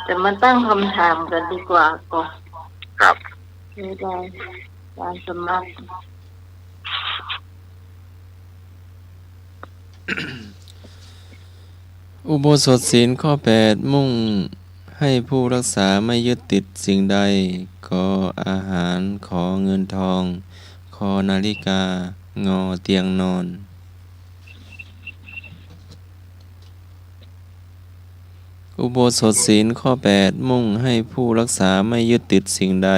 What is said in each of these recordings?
จะมาตั้งคำถามกันดีกว่าก่อนครับในการสมัคร อุโบสถศีลข้อ8มุ่งให้ผู้รักษาไม่ยึดติดสิ่งใดขออาหารขอเงินทองขอนาฬิกางอเตียงนอนอุโบสถศีลข้อ8มุ่งให้ผู้รักษาไม่ยึดติดสิ่งใด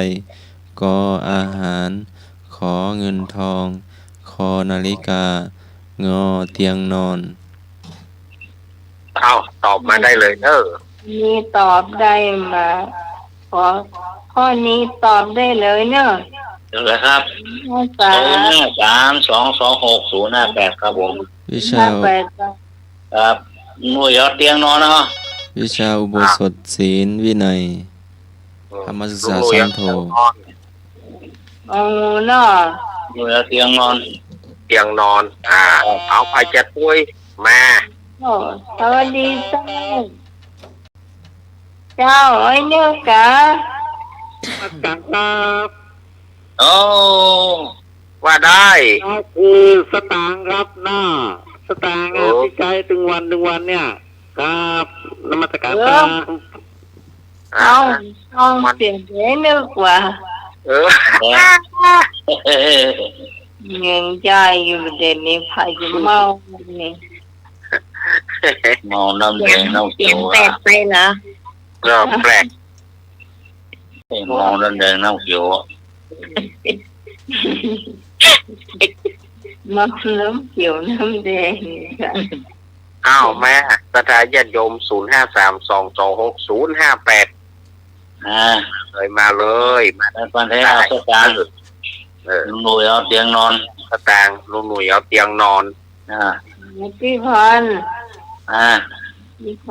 ขออาหารขอเงินทองขอนาฬิกางอเตียงนอนเอาตอบมาได้เลยนี่ตอบได้มาขอข้อนี้ตอบได้เลยเนอะเดี๋ยวเลยครับ053226058ครับผมวิชาครับหน่วยยอดเตียงนอนเนาะวิชาอุโบสถศีลวินัยธรรมศึกษาชั้นโทเนาะหน่วยยอดเตียงนอนเอาไปจัดปุ้ยมาสวัสดีเจ้าไอ้เนื้อกะครับโอ้ว่าได้คือสตางค์ครับหน้าสตางค์ที่ใช้ถึงวันเนี่ยครับนมัสการครับเอาเปลี่ยนใจนึกว่าเงินใจอยู่เด่นนี้พายจะเมาเนี่ยเมาน้ำแดงน้ำเขียวแปลกไปเหรอก็แปลกเมาน้ำแดงน้ำเขียวมาน้ำเขียวน้ำแดงอ้าวแม่สถาญาติโยม053226058เลยมาเลยมาตอนที่เอาสตางค์ลุงหนุ่ยเอาเตียงนอนสตางค์ลุงหนุ่ยเอาเตียงนอนพี่พร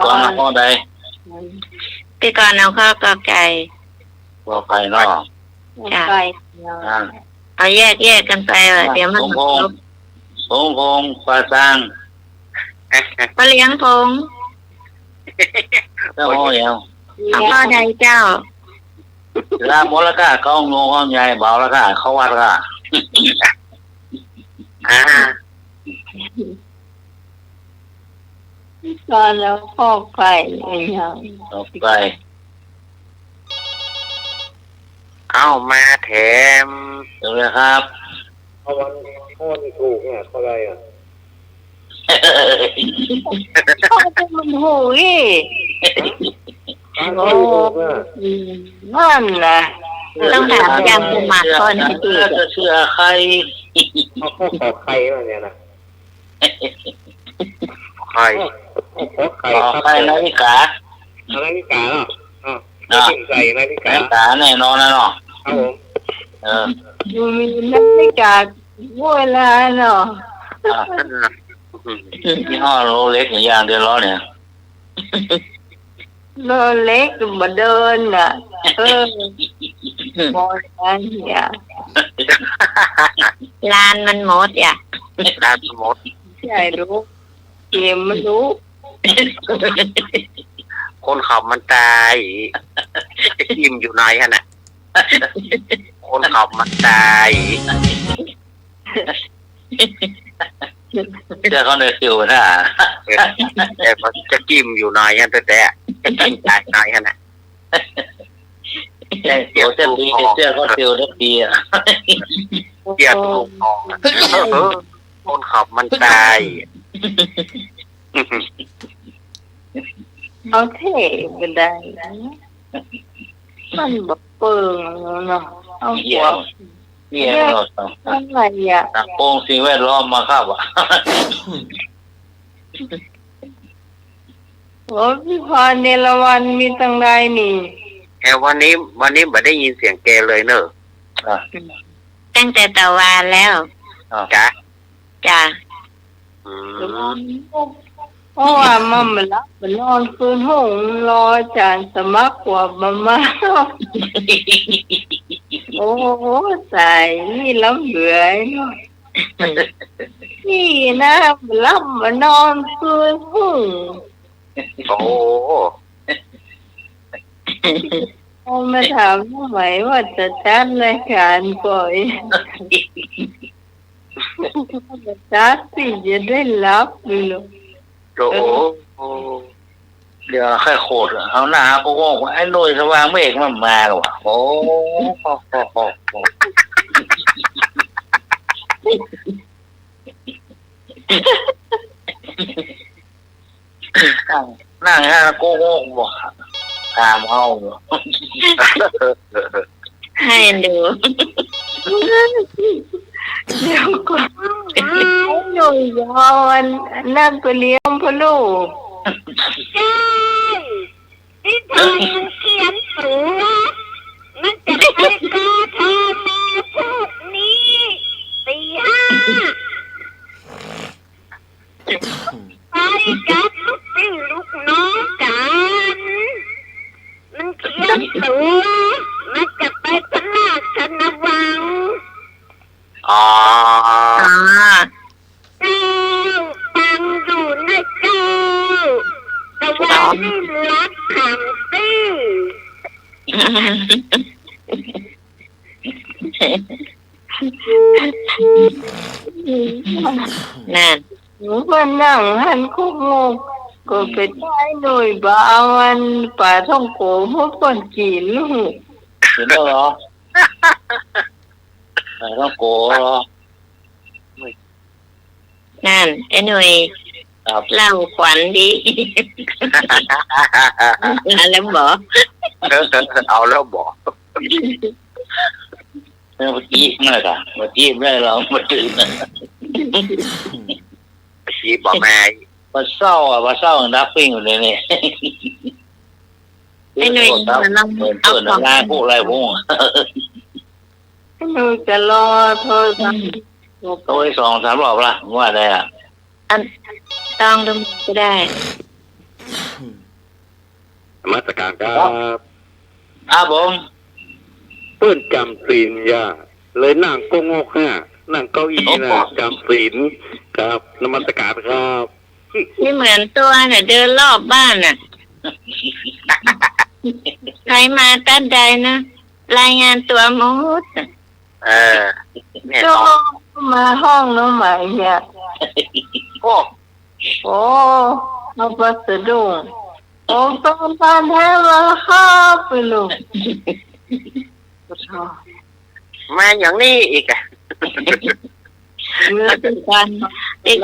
ก่อนข้อใดพี่กรเอาข้าวกอไก่ไก่เนาะไก่เอาแยกกันไปเดี๋ยวมันพงปลาซังปลาเลี้ยงพงเจ้าพ่อเดียวพ่อใดเจ้าลาหมดแล้วก็เขางงเขาใหญ่เบาแล้วก็เขาวัดก็ตอนแล้วพ่อไก่อย่างไก่เอามาแถมเดี๋ยวเลยครับข้อที่ถูกเนี่ยข้ออะไรพ่อจะมันหูยโอ้นั่นนะต้องถามยามสมัครคนที่จะเชื่อใครข้อขอใครวะเนี่ยนะใครนาฬิกาเนาะใส่นาฬิกาแน่นอนนะเนาะครับผมมีนาฬิกาเวลาเนาะยี่ห้อโรเล็กอย่างเดียวล้อเนี่ยโรเล็กมาเดินน่ะมองกันเนี่ยลานมันหมดอ่ะลานหมดใช่รู้เกมมันรู้คนขับมันตายยิ้มอยู่ไหนฮะน่ะคนขับมันตายเจ้าเขาในคิวนะแต่เขาจะจิ้มอยู่ไหนฮะแต่จะจิ้มตายไหนฮะน่ะเดี๋ยวจะดีเจ้าเขาคิวได้ดีอ่ะเกียร์ถูกมองคนขับมันตายเอาเท่ไปได้มันแบบเปิงเนาะเอาหัวเนี่ยอะไรอ่ะตักโป่งสิ่งแวดล้อมมาครับอ่ะโอ้พี่พรเนรวันมีตั้งใดนี่แต่วันนี้ไม่ได้ยินเสียงแกเลยเนอะตั้งแต่ตะวันแล้วจ้ะเพราะว่ามันรับมันนอนคืนห้องรออาจารย์สมัครกว่ามาโอ้โหใส่นี่ล้ำเหลือเนาะนี่นะมันรับมันนอนคืนห้องโอ้ เอามาถามทำไมว่าจะจัดรายการก่อยจัดสิจะได้รับเลยลูก โอ้เดี๋ยวแค่โคตรเอาหน้าก็งงไอ้หน่วยสว่างเมฆมันมาหรอวะโอ้นั่งฮะโก้โก้บอกตามเขา ให้ดูเดี๋ยวก่อนหนูยอวันนั่งไปเลี้ยงพ่อลูกใช่ที่เธอยังเขียนตัวมันจะไปกอทอแม่พวกนี้ตีห้าไปกับลูกพี่ลูกน้องกันมันเขียนตัวมันจะไปพระราชวังอ๋อเจ้าฟังอยู่นะเจ้าแต่ว่าไม่รับคำตีนั่นหนูก็นั่งหันคุกงูก็ไปได้หน่วยบาวันป่าท่องโกพวกคนจีนลูกเห็นแล้วเหรอต้องโกเหรอนั่นไอ้หน่วยเล่าขวัญดีแล้วบอกเอาแล้วบอกเมื่อกี้เมื่อกี้ไม่เรามาตื่นเมื่อกี้บอกแม่มาเศร้านักปิ้งอยู่เลยเนี่ยไอ้หน่วยเอาของงานพวกอะไรพวกหนูจะรอโทรศัพท์ตัว2-3 รอบละว่าได้อ่ะต้องดูก็ได้มาตรการครับผมเพื่อนจำศีลย่าเลยนั่งก็งกฮะนั่งเก้าอี้นะจำศีลครับนมัสการครับนี่เหมือนตัวเนี่ยเดินรอบบ้านน่ะใครมาตั้งใดนะรายงานตัวหมดก็มาห้องน้องใหม่เนี่ยโอ้เอาพัสดุโอ้ต้องการให้มาข้าไปลูกมาอย่างนี้อีกอ่ะเมื่อ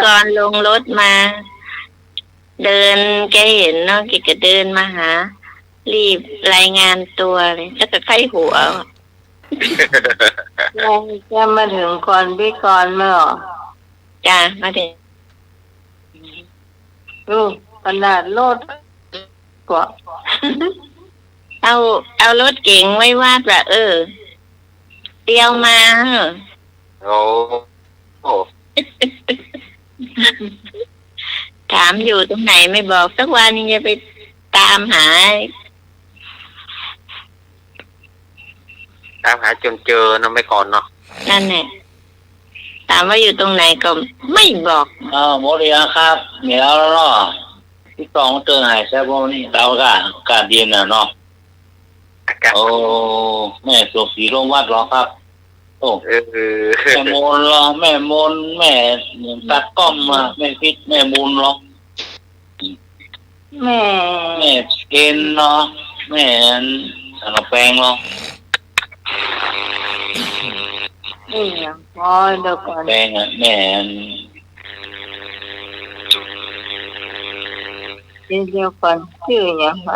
ก่อนลงรถมาเดินแกเห็นเนาะแกก็เดินมาหารีบรายงานตัวเลยแล้วก็ไข้หัวจะมาถึงก่อนพี่ก่อนเมื่อจ้ามาถึงขนาดรถกว่าเอารถเก๋งไว้วาดว่าเตียวมาโอ้ถามอยู่ตรงไหนไม่บอกสักวันนี้จะไปตามหาจนเจอเนาะไม่ก่อนเนาะนั่นแหละถามว่าอยู่ตรงไหนก็ไม่บอกหมดแล้วครับเหนียวแล้วเนาะที่สองเจอหายแซ่บนี่เราก็อากาศเย็นเนาะโอ้แม่สุสีลงวัดหรอครับโอ้แม่มนหรอแม่มนแม่ตัดก้อมมาแม่พิษแม่มูลหรอแม่เกณฑ์เนาะแม่สารแปงเนาะนี่พอเดี๋ยวก่อนแปงอ่ะแม่เดี๋ยวก่อนชื่ออย่างไร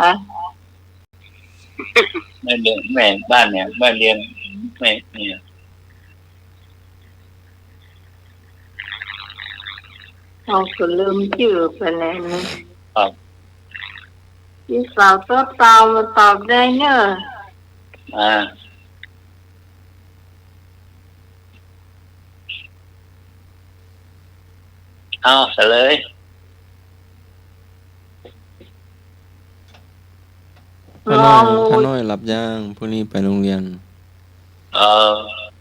แม่เรียนแม่บ้านเนี่ยแม่เรียนแม่เนี่ยเราก็ลืมชื่อไปแล้วนะครับที่สาวตัวเตามาตอบได้เนอะเอาเสร็จเลยพ่อน้อยรับย่างพรุ่งนี้ไปโรงเรียน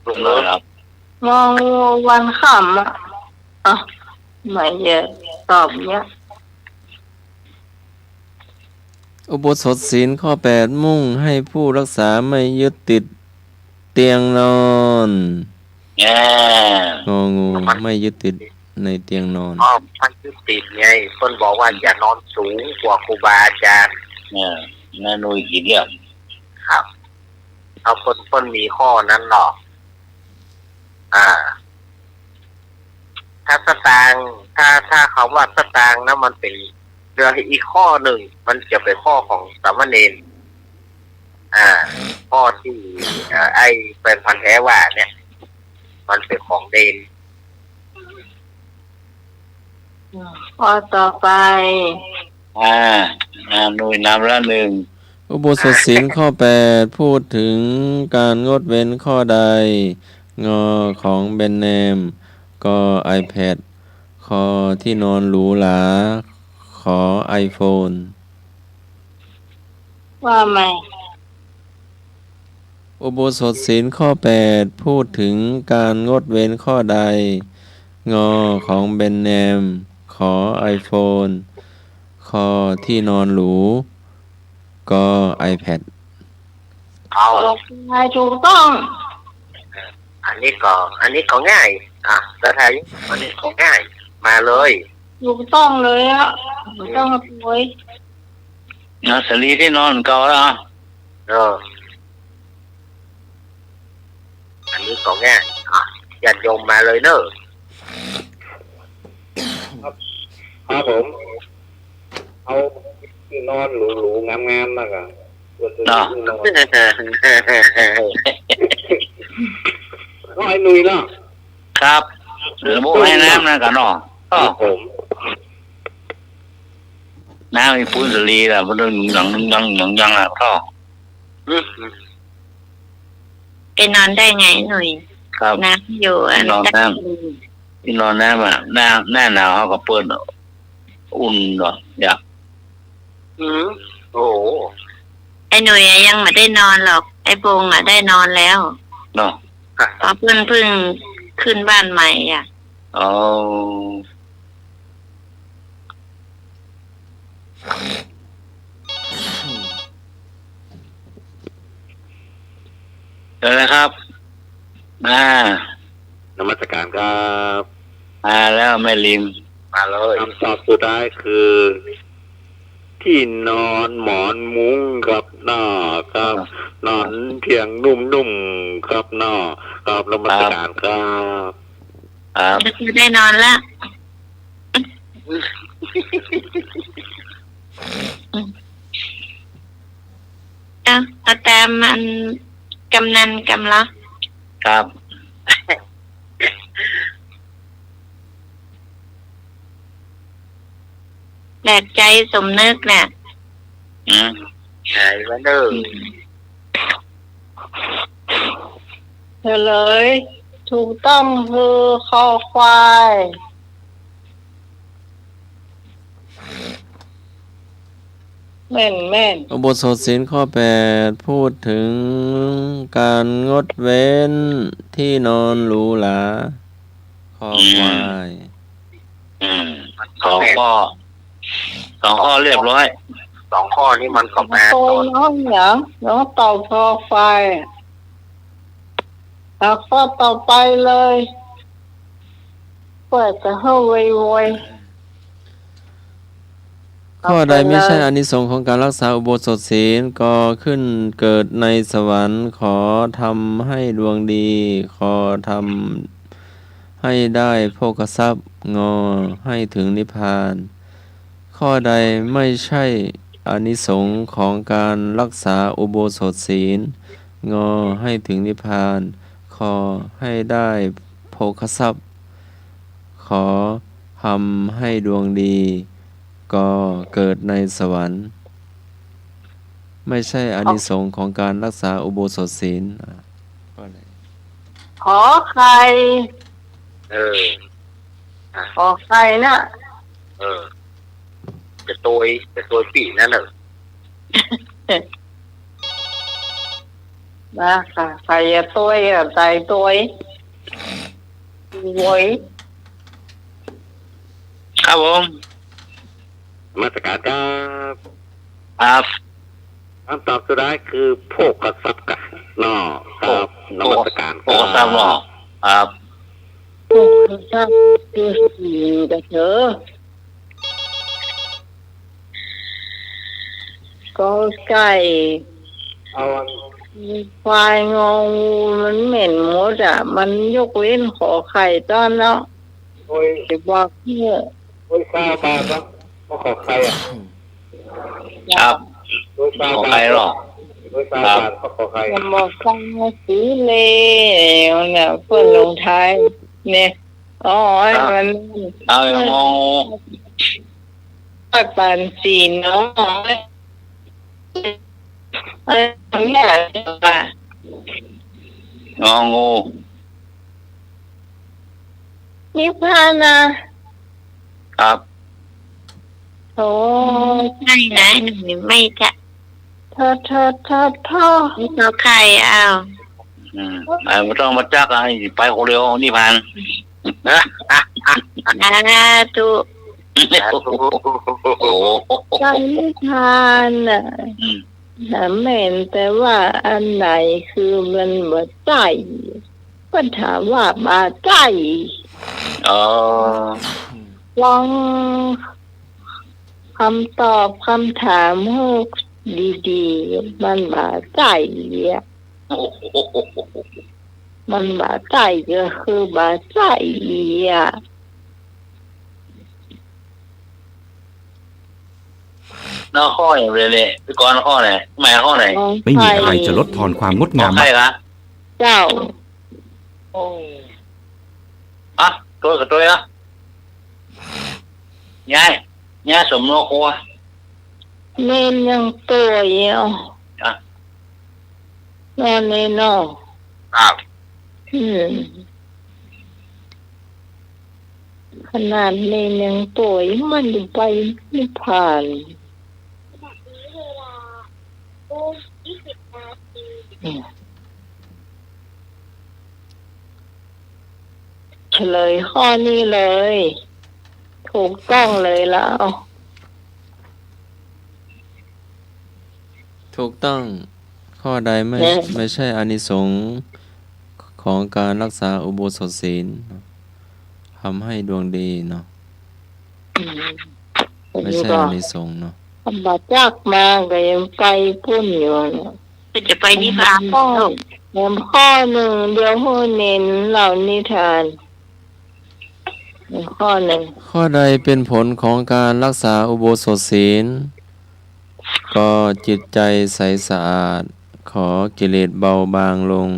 ลูกน้อยรับมองวันค่ำไม่เยอะตอบเนี้ย อุโบสถศีลข้อ8มุ่งให้ผู้รักษาไม่ยึดติดเตียงนอน อ่าง องูไม่ยึดติดในเตียงนอน อ๋อท่านยึดติดไงเพิ่นบอกว่าอย่านอนสูงกว่าครูบาอาจารย์ น่าหน่วยกี่เดียว ครับเอาเพิ่นมีข้อนั้นหรอกถ้าสตางค์ถ้าคำว่าสตางค์นะมันเป็นเรื่องอีกข้อหนึ่งมันจะเป็นข้อของสามเณรข้อที่ไอ้เป็นพันแท้ว่าเนี่ย มันเป็นของเดน ข้อต่อไป หน่วยนำละหนึ่ง อุโบสถศีลข้อ8พูดถึงการงดเว้นข้อใด งอของแบรนด์เนมกอ iPad คอที่นอนหรูหราขอ iPhone ว่าไหม อุโบสถศีลข้อ8พูดถึงการงดเว้นข้อใด งอของแบรนด์เนมขอ iPhone คอที่นอนหรูกอ iPad เอา ถูกต้อง อันนี้ก็ง่ายแล้วไทยอันนี้ก็ง่ายมาเลย ถูกต้องเลยอ่ะถูกต้องเลย สลีที่นอนเก่าแล้ว อันนี้ก็ง่ายญาติโยมมาเลยเนอะ ครับผม เอาที่นอนหรูๆงามๆนะครับนอนไอ้หนุ่ยเนาะ ครับหรือโบให้น้ำนะกันเนาะ ครับผม น้ำมีปุ้นสลีล่ะมันต้องยังล่ะพ่อ ไปนอนได้ไงหนุ่ย ครับ น้ำอยู่อัน นอนน้ำ ที่นอนน้ำหน้าหนาวเขาก็เปิดอุ่นเนาะอยาก โอ้โห ไอ้หนุ่ยยังไม่ได้นอนหรอก ไอ้พงได้นอนแล้ว เนาะ เพราะเพิ่งขึ้นบ้านใหม่อ่ะ อ๋อเดี๋ยวนะครับนมัสการครับ มาแล้วแม่ลิม มาเลย คำตอบสุดท้ายคือ ที่นอนหมอนมุ้งครับหน้าครับ นอนเพียงนุ่มๆครับหน้าครับนมัสการครับ ครับ ก็คือได้นอนละเอาตามมันกำนันกำลัก ครับ แบกใจสมนึกเนี่ย ไหนวะเนอะ เฉลยถูกต้องคือคอควายแม่น อุโบสถศีลข้อ8พูดถึงการงดเว้นที่นอนหรูหราคอควาย สองข้อเรียบร้อย 2 ข้อนี้มันก็มา โต ตอน น้องเหรอน้องต่อคอควายเอาข้อต่อไปเลยเปิดจะเข้าไว ข้อใดไม่ใช่อานิสงส์ของการรักษาอุโบสถศีลก็ขึ้นเกิดในสวรรค์ขอทำให้ดวงดี ขอทำให้ได้โภคทรัพย์งอให้ถึงนิพพาน ข้อใดไม่ใช่อานิสงส์ของการรักษาอุโบสถศีลงอให้ถึงนิพพานขอให้ได้โภคทรัพย์ขอทำให้ดวงดีก็เกิดในสวรรค์ไม่ใช่อานิสงส์ของการรักษาอุโบสถศีล ๆขอใคร ขอใครนะ จะตัวปีนั่นเนอะ นะค่ะใครจะตัวใจตัวหวย ครับผม นมัสการครับ ครับ คำตอบสุดท้ายคือโภคทรัพย์กันเนาะครับนมัสการ โอ้ทราบหรอครับ โอ้ทราบคือสี่แต่เธอก็ไก่ เอา ควายงองูมันเหม็นหมดอ่ะมันยกเว้นขอไข่ตอนเนาะ โอ้ย จะบอกเนี่ย โอ้ยซาบาครับมาขอใครอ่ะ ครับ โอ้ยซา ของ บา ใครหรอ โอ้ยซาบาเขาขอใคร จะบอกฟังมาสีเลเนี่ยเปิดลงท้ายเนี่ยอ๋อมัน เอาอย่างงองู ปันสีเนาะเนี่ยว่าง องู นิพพานะครับ โอ้ใช่นะหนูไม่จะทอไม่เอาใครเอา ไม่ต้องมาจักอะไรไปคนเดียวนี่พัน ตุ โอ้ ใจไม่ทานอ่ะแม่นแต่ว่าอันไหนคือมันบ่ใจก็ถามว่าบ่ใจ เออ ลองคำตอบคำถามให้ดีๆมันบ่ใจอ่ะมันบ่ใจก็คือบ่ใจอ่ะ น้าข้ออย่างเลยเลยพี่กรณ์ข้อไหนแม่ข้อไหน ไม่มีอะไรจะลดทอนความงด ของ งาม ใครครับ เจ้า อ่ะตัวกับตัวนะยายสมโนครัว เล่นยังตัวเดียว อ่ะ นอนในนอก ครับ ขนาดเล่นยังตัวมันอยู่ไปไม่ผ่านเฉลยข้อนี้เลย ถูกต้องเลยแล้ว ถูกต้องข้อใดไม่ใช่อานิสงส์ของการรักษาอุโบสถศีลทำให้ดวงดีเนาะไม่ใช่อานิสงส์เนาะ ทำบาจักมาก็ยังไปพุ่นอยู่เนี่ยจะไปนิพพานเริ่มข้อหนึ่งเดี๋ยวหัวเน้นเหล่านิทานข้อหนึ่ง ข้อใดเป็นผลของการรักษาอุโบสถศีลก็จิตใจใสสะอาดขอกิเลสเบาบางลง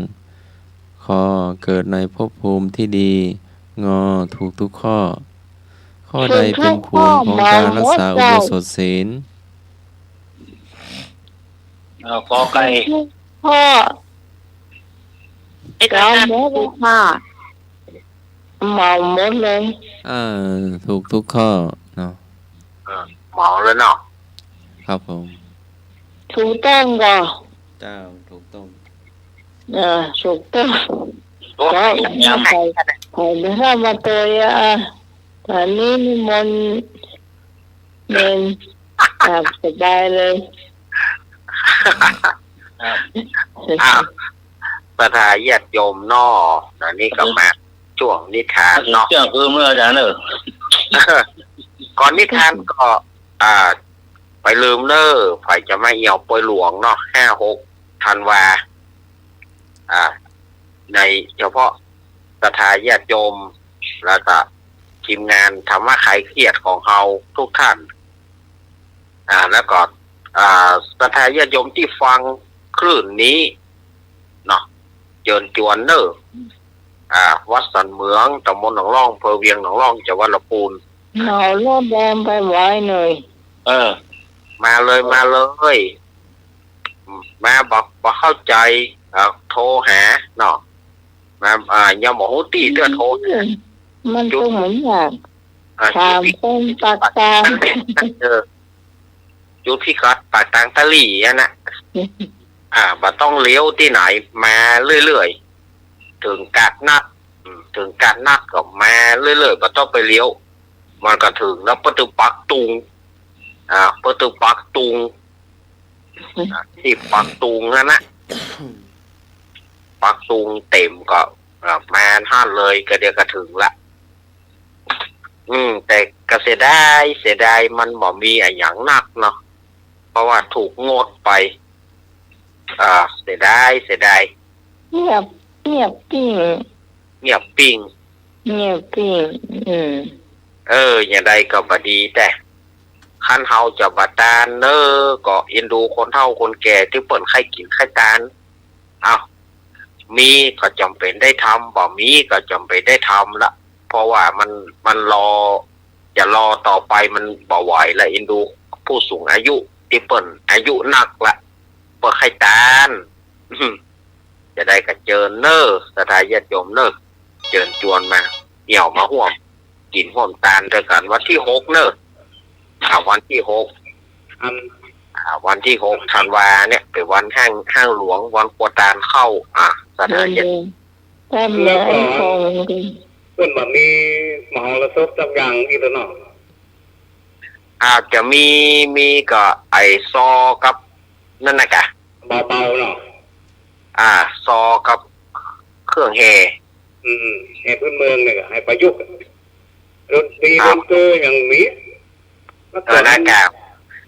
ขอเกิดในภพภูมิที่ดีงอถูกทุกข้อ ข้อใดเป็นผลของการรักษาอุโบสถศีล กอไก่ พ่อไอ้การแม่พ่อเมาหมดเลย ถูกทุกข้อเนาะ เหมาแล้วเนาะ ครับผม ถูกต้องก็ เจ้าถูกต้อง ถูกต้อง โอ้ ใช่ ย ใครไม่ทราบมาตัวตอนนี้นิมนต์เดินสบายเลย อ้าวประธานญาติโยมนอนะนี่ก็มาช่วงนิทานเนาะ เชื่อคือเมื่ออาจารย์เนอะ ก่อนนิทานก็ไปลืมเนอไผจะมาเอี่ยวปวยหลวงเนาะ5-6 ธันวาในเฉพาะประธานญาติโยมแล้วก็ทีมงานธรรมะคลายเครียดของเราทุกท่านแล้วก็ประธานญาติโยมที่ฟังคลื่นนี้เนาะเจิญจวนเนอวัดสันเหมืองตำบลหนองร่องอำเภอเวียงหนองร่องจังหวัดลำพูน หนาวรถแดงไปไว้หน่อย มาเลยมาบอกเข้าใจโทรหาเนาะมายังบอกฮู้ตีเตือนโทร มันก็เหมือนอยากถามเป็นปากตา จุดพิกัดปากตางตะลี่นะบ่ต้องเลี้ยวที่ไหนมาเรื่อยๆถึงกาดนัดก็มาเรื่อยๆบ่ต้องไปเลี้ยวมันก็ถึงแล้วประตูปักตุง ที่ปักตุงนะปักตุงเต็มก็มาท่านเลยก็เดี๋ยวก็ถึงละแต่ก็เสียดายมันบ่มีอะไรอย่างนักเนาะเพราะว่าถูกงดไปเสียดายเงียบปิ้ง เงียบปิ้งอย่างใดก็บดีแต่คันเฮาจะบัดตานเนอก็เอ็นดูคนเฒ่าคนแก่ที่เปิ่นไข้กินไข้ตานมีก็จำเป็นได้ทำบ่มีก็จำเป็นได้ทำละเพราะว่ามันรอจะรอต่อไปมันบ่ไหวละเอ็นดูผู้สูงอายุที่เปิ่นอายุหนักละเปิ่นไข้ตานจะได้ก็เจิญเนอสถาญาติโยมเนอเจิญจวนมาเหี่ยวมาห่วมกินห่วมตาลด้วยกันวันที่6เนอวันที่6วันที่6ธันวาเนี่ยเป็นวันห้างหลวงวันกวตานเข้าสถานที่แต้มเลยไอ้คงเพิ่นบ่มีมหรสพจักอย่างอีกแล้วเนาะอาจจะมีก็ไอซอกับนั่นน่ะกะเบาๆเนาะซอกับเครื่องแห่แห่พื้นเมืองเนี่ยให้ประยุกต์ดนตรีดนตรีอย่างมีหน้ากาก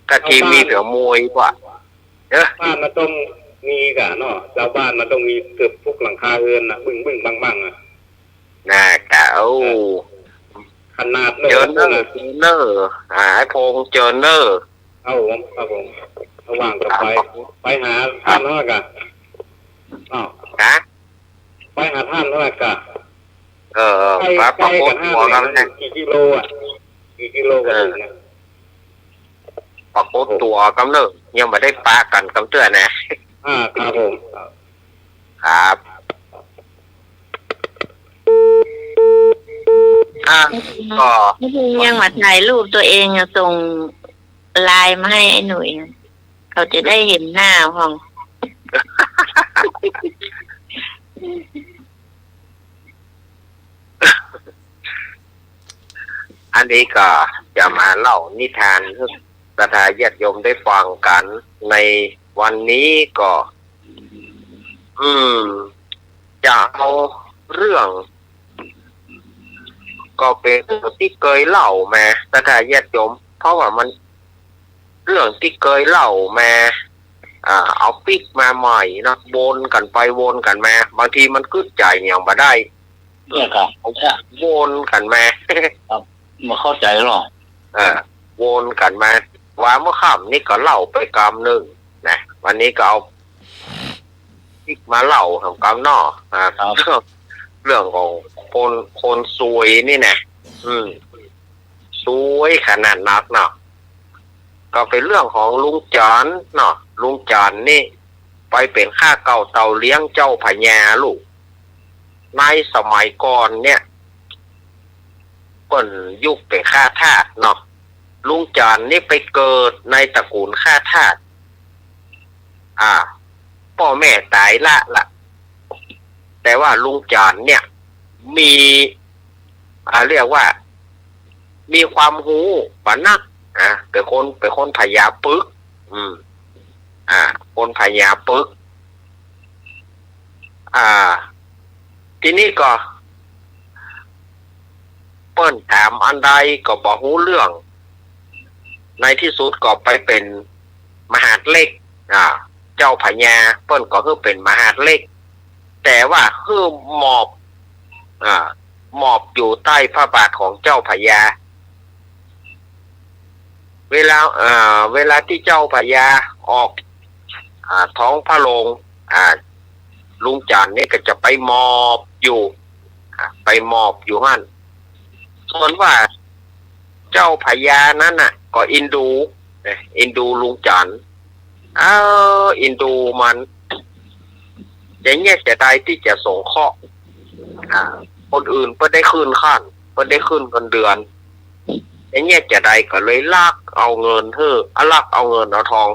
กะทีมีเผื่อมวยกว่าบ้านมันต้องมีกะเนาะชาวบ้านมันต้องมีเกือบทุกหลังคาเรือนน่ะบึ้งบังหน้ากากขนาดเจอเนอร์ไอ้พงเจอเนอร์ครับผมระหว่างกับไปหาท่านเท่าไหร่กะไปหาท่านเท่าไหร่กะไปประกฏตัวกันกี่กิโลกันนะประกฏตัวกำเนิดยังไม่ได้ปากันกำเตือนนะครับผมครับก็ยังมาถ่ายรูปตัวเองส่งไลน์มาให้ไอ้หนุ่ยเขาจะได้เห็นหน้าของ อันนี้ก็จะมาเล่านิทานให้สถาญาติโยมได้ฟังกันในวันนี้ก็จะเอาเรื่องก็เป็นเรื่องที่เคยเล่ามาสถาญาติโยมเพราะว่ามันเรื่องที่เคยเล่ามาเอาปิกมาใหม่นะวนกันไปวนกันมาบางทีมันกึดใจอย่างบ่ได้เนี่ยครับวนกันมามาเข้าใจหรอวนกันมาว่าเมื่อค่ำนี่ก็เล่าไปกำหนึ่งนะวันนี้ก็เอาปิกมาเล่าของกำนอกเรื่องของคนซวยนี่นะซวยขนาดนักเนาะก็เป็นเรื่องของลุงจันเนาะลุงจันนี่ไปเป็นข้าเก่าเตาเลี้ยงเจ้าพญาลูกในสมัยก่อนเนี่ยเปิ่นยุคเป็นข้าทาสเนาะลุงจันนี่ไปเกิดในตระกูลข้าทาสพ่อแม่ตายละแต่ว่าลุงจันเนี่ยมีเรียกว่ามีความหูปะนักเป็นคนพญาปึกคนพญาปึกทีนี้ก็เปิ้นถามอันใดก็บอกหูเรื่องในที่สุดก็ไปเป็นมหาดเล็กเจ้าพญาเปิ้นก็คือเป็นมหาดเล็กแต่ว่าคือหมอบอยู่ใต้พระบาทของเจ้าพญาเวลาที่เจ้าพญาออกท้องพระโรงลุงจันเนี่ยก็จะไปหมอบอยู่หั่นส่วนว่าเจ้าพญานั้นน่ะก็อินดูลุงจันอินดูมันอย่างเงี้ยจะได้ที่จะส่งเคราะห์คนอื่นเพื่อได้คืนขั้นเพื่อได้คืนเงินเดือนอย่างเงี้ยจะได้ก็เลยลักเอาเงินลักเอาเงินเอาทอง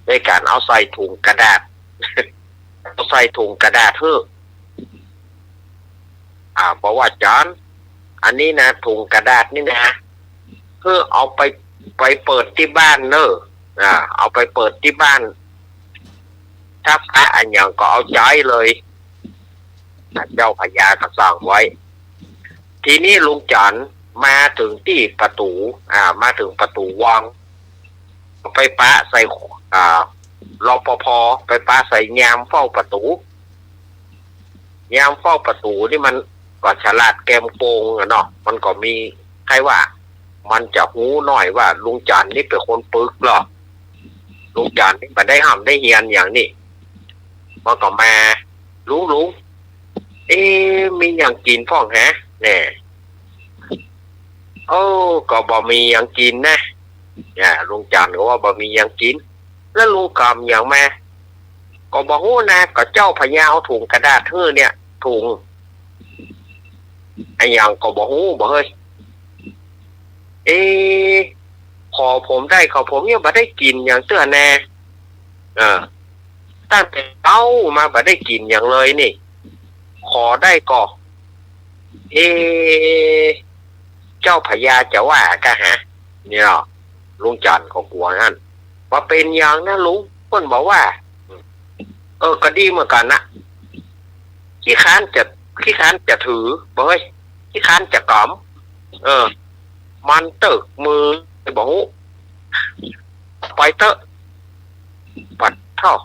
ในการเอาใส่ถุงกระดาษใส่ถุงกระดาษบอกว่าจานอันนี้นะถุงกระดาษนี่นะเอาไปเปิดที่บ้าน เอาไปเปิดที่บ้านถ้าพระอันอย่างก็เอาใจเลยเจ้าพญาก็สั่งไว้ ทีนี้ลุงจันทร์มาถึงที่ประตูมาถึงประตูวังไปปะใส่รปภไปปะใส่ยามเฝ้าประตูยามเฝ้าประตูนี่มันก็ฉลาดแกมโกงเนาะมันก็มีใครว่ามันจะหูหน่อยว่าลุงจันทร์นี่เป็นคนปึกหรอลุงจันทร์นี่มาได้ห้ามได้เฮียนอย่างนี้มันก็มาลุงมีอย่างกินพ่องฮะเนี่ยก็บ่มีอย่างกินนะลุงจันทร์ก็ว่าบ่มีอย่างกินแล้วลุงกำอย่างแม่ก็บอกฮู้นะก็เจ้าพญาเอาถุงกระดาษเธอเนี่ยถุงไอ้อย่างก็บอกฮู้บ่เฮ้ยขอผมได้ขอผมยังบ่ได้กินอย่างเตื้อแน่ตั้งแต่เต้ามาบ่ได้กินอย่างเลยนี่ขอได้ก็เจ้าพญาจะว่ากะฮะเนี่ยลุงจันทร์ก็กลัวนั่นว่าเป็นอย่างนั้นลุงเพิ่นบอกว่าก็ดีเหมือนกันนะขี้ค้านจะถือบ่เฮ้ยขี้ค้านจะกำมันตึกมือบอกไปเตอะปัดเท่า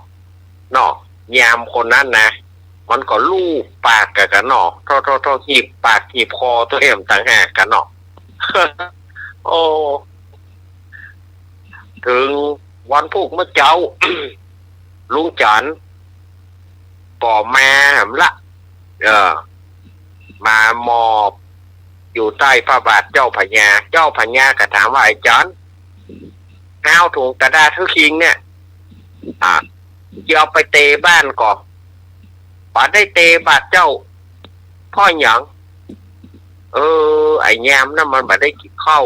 เนาะยามคนนั้นนะมันก็ลูบปากกันเนาะท่อหีบปากหีบคอตัวเองต่างหากกันเนาะ โอ้ถึงวันพุกเมื่อเจ้า ลุงจันทร์ป่อมาหำละมามอบอยู่ใต้พระบาทเจ้าพญาก็ถามว่าไอ้จันทร์ห้าวถุงกระดาษทุกคิงเนี่ยจะเอาไปเตะบ้านก่อนป่าได้เตะบาดเจ้าพ่อหยังไอ้ยามนั่นมันบ่ได้กินข้าว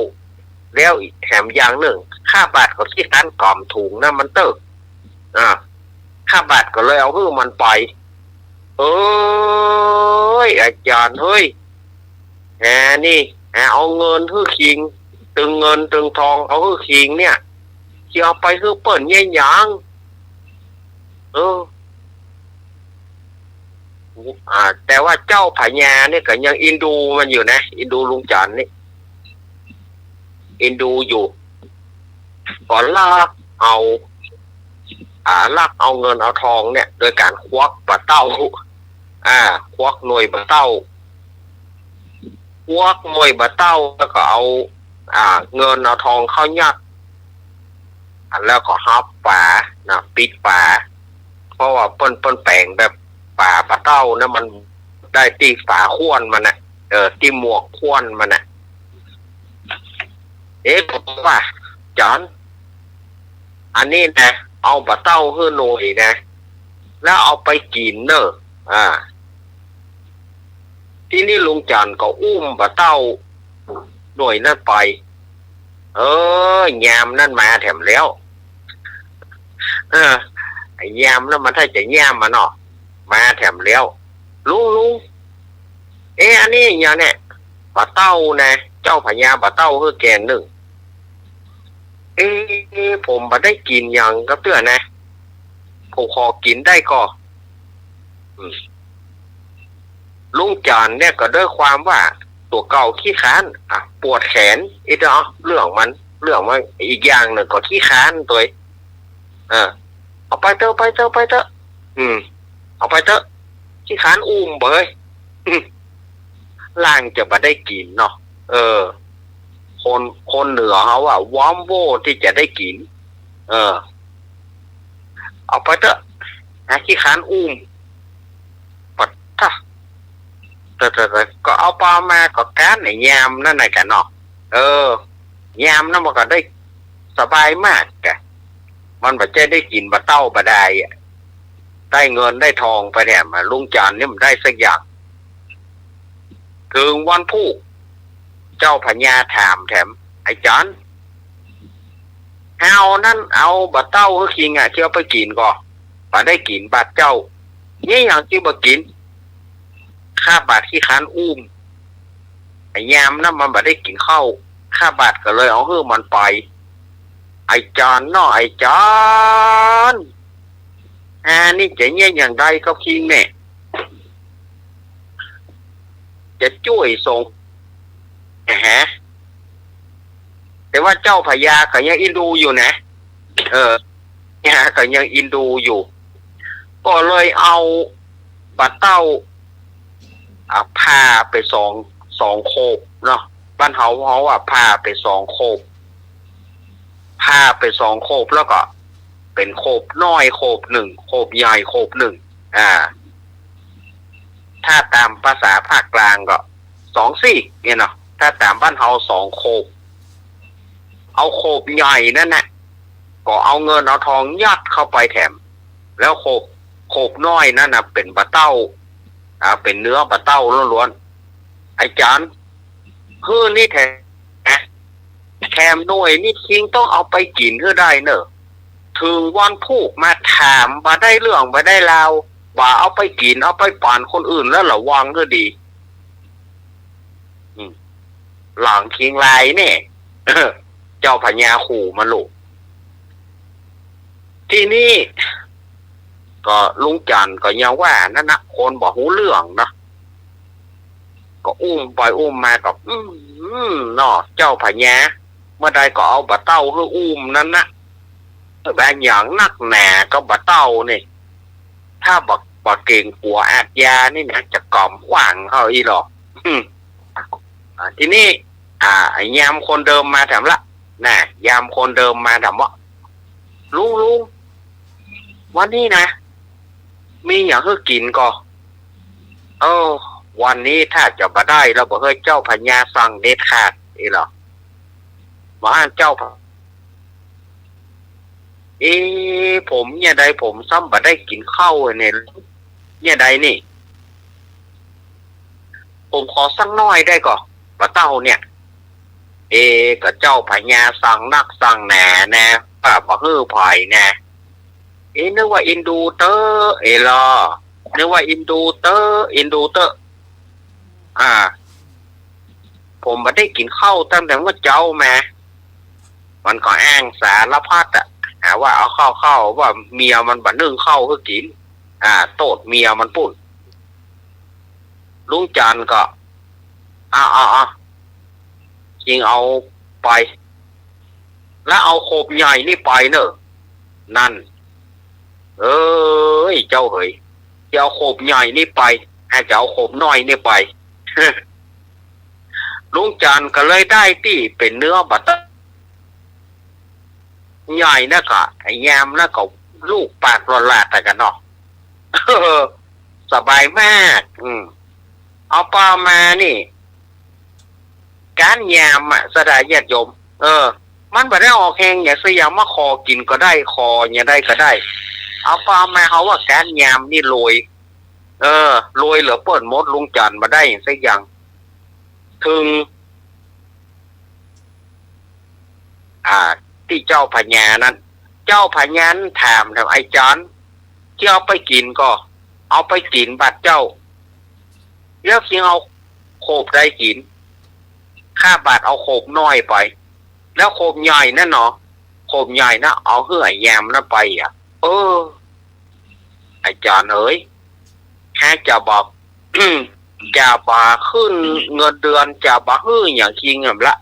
แล้วอีกแถมอย่างหนึ่งค่าบาทก็ที่ร้านกล่อมถุงนั่นมันเติกค่าบาทก็เลยเอาฮื้อมันไปอาจารย์เฮ้ยนี่เอาเงินฮื้อคิงตึงเงินตึงทองเอาฮื้อคิงเนี่ยจะเอาไปฮื้อเปิ่นยี่หยังแต่ว่าเจ้าพญาเนี่ยก็ยังอินดูมันอยู่นะอินดูลุงจันทร์นี่อินดูอยู่ก่อนลากเอาเงินเอาทองเนี่ยโดยการควักปะเต้าควักหน่วยปะเต้าควักหน่วยปะเต้าแล้วก็เอาเงินเอาทองเข้ายัดแล้วก็ฮับฝาปิดฝาเพราะว่าเปิ้นแปลงแบบป่าปะเต้านะมันได้ตีฝาข้วนมันนะตีหมวกข้วนมันนะบอกว่าจอนอันนี้นะเอาปะเต้าให้หน่อยนะแล้วเอาไปกินเนอะที่นี่ลุงจันทร์ก็อุ้มปะเต้าหน่วยนั่นไปยามนั่นมาแถมแล้วไอ้ยามนั่นมันถ้าจะยามมาเนาะมาแถมแล้วลุงอันนี้อย่างเนี่ยปลาเต้านะเจ้าพญาปลาเต้าคือแกงหนึ่งผมมาได้กินอย่างก็เตือนนะผมขอกินได้ก็ลุงจันทร์เนี่ยก็ด้วยความว่าตัวเก่าขี้ค้านปวดแขนเรื่องมันอีกอย่างหนึ่งก็ขี้ค้านตัวเอาไปเถอะเอาไปเถอะขี้ค้านอุ้มเบยล่างจะมาได้กินเนาะคนเหนือเขาว่าวอมโวที่จะได้กินเอาไปเถอะขี้ค้านอุ้มปัดท่าแต่ก็เอาปลามาก็การในยามนั่นไหนกันเนาะยามนั่นมันก็ได้สบายมากแกมันแบบจะได้กินบะเต้าบะได้ได้เงินได้ทองไปแถมลุงจันทร์นี่มันได้สักอย่างถึงวันพุกเจ้าพญาถามแถมไอ้จันทร์เอาบะเต้าคือคิงเชื่อไปกินก่อนบะได้กินบาดเจ้านี่อย่างที่บะกินข้าบาดขี้ค้านอุ้มไอ้ยามนั่นมันบะได้กินข้าวข้าบาดก็เลยเอาฮื้อมันไป ไอ้จอนเนาะไอ้จอนนี่จะเนี่ยอย่างไรก็คิงเนี่ยจะช่วยส่งแต่ว่าเจ้าพญาก็ยังอินดูอยู่นะเนี่ยก็ยังอินดูอยู่ก็เลยเอาบัดเต้าพาไปสองโคบเนาะบ้านเขาพาไปสองโคบพาไปสองโคบแล้วก็เป็นโคบน้อยโคบหนึ่งโคบใหญ่โคบหนึ่งถ้าตามภาษาภาคกลางก็2 ซี่เนี่ยเนาะถ้าตามบ้านเขา2 โคบเอาโคบใหญ่นั่นนะก็เอาเงินเอาทองยัดเข้าไปแถมแล้วโคบน้อยนั่นนะเป็นบะเต้าเป็นเนื้อบะเต้าล้วนๆไอ้จานคือนี่แถมหน่วยนี่คิงต้องเอาไปกินเพื่อได้เนอะถึงวันพูกมาถามมาได้เรื่องมาได้ราวว่าเอาไปกินเอาไปป่านคนอื่นแล้วระวังก็ดีหลังคิงลายเนี่ย เจ้าพญาขู่มาลูกที่นี่ก็ลุงจันก็ยังว่านั่นนะคนบอกหูเรื่องนะก็อุ้มปล่อยอุ้มมากับเนาะเจ้าพญาเมื่อใดก็เอาบะเต้าให้อุ้มนั่นนะบางอย่างนักหนาก็บะเต้านี่ถ้าบักเก่งปัวอาจยานี่นะจะกล่อมขวางเขาอีหรอกทีนี้ยามคนเดิมมาถามละน่ะยามคนเดิมมาถามว่าลุงวันนี้นะมีอย่างให้กินก็วันนี้ถ้าจะมาได้เราบอกให้เจ้าพญาสั่งเด็ดขาดอีหรอมาให้เจ้าผมเนี่ยใดผมซ้ำมาได้กินข้าวเนี่ยใดนี่ผมขอสั่งน้อยได้ก่อนปลาเต้าเนี่ยกับเจ้าพญาสั่งนักสั่งแหน่นะป้าบอกฮื้อไผ่นะนึกว่าอินดูเตอร์ล่ะนึกว่าอินดูเตอร์ผมมาได้กินข้าวตั้งแต่ว่าเจ้ามามันก็อ้างสารพัดหาว่าเอาข้าวว่าเมียมันบัดนึ่งข้าวก็กินโตดเมียมันปุ่นลุงจันก็จริงเอาไปแล้วเอาโคบใหญ่นี่ไปเนอะนั่นเจ้าเฮ้ยจะเอาโคบใหญ่นี่ไปจะเอาโคบน้อยนี่ไป ลุงจันก็เลยได้ที่เป็นเนื้อบัตรใหญ่นะก็ไอ้ยามนะก็ลูกปากหลาดแต่กันเนาะ สบายมากเอาปลามานี่การยามสดายญาติโยมมันไม่ได้ออกแหงอย่างสยามมาคอกินก็ได้คออย่างได้ก็ได้เอาปลามาเขาว่าการยามนี่โรยโรยเหลือเปิดมดลุงจันมาได้อย่างสักอย่างถึงที่เจ้าพญานั้นเจ้าพญาถามไอ้จอนที่เอาไปกินก็เอาไปกินบัดเจ้าเลือกยังเอาโขบได้กินค่าบาทเอาโขบน้อยไปแล้วโขบใหญ่นั่นเนาะโขบใหญ่นะเอาเหื่อยแยมนั่นไปไอ้จอนเอ้ยแค่จะบอก จะบาขึ้นเงินเดือนจะบาฮื้ออย่างจริงละ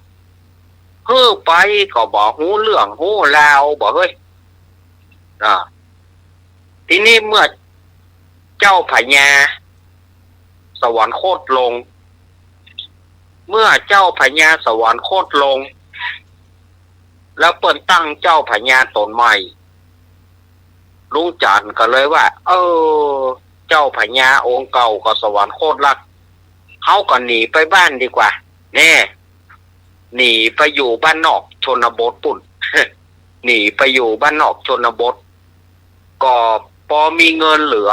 ฮื้อไปก็บอกหูเรื่องหูลาวบอกเฮ้ยทีนี้เมื่อเจ้าพญาสวรรคตลงเมื่อเจ้าพญาสวรรคตลงแล้วเปิดตั้งเจ้าพญาตนใหม่ลุงจันก็เลยว่าเจ้าพญาองค์เก่าก็สวรรคตลักเขาก็หนีไปบ้านดีกว่าแน่หนีไปอยู่บ้านนอกชนบทปุ่น หนีไปอยู่บ้านนอกชนบทก็พอมีเงินเหลือ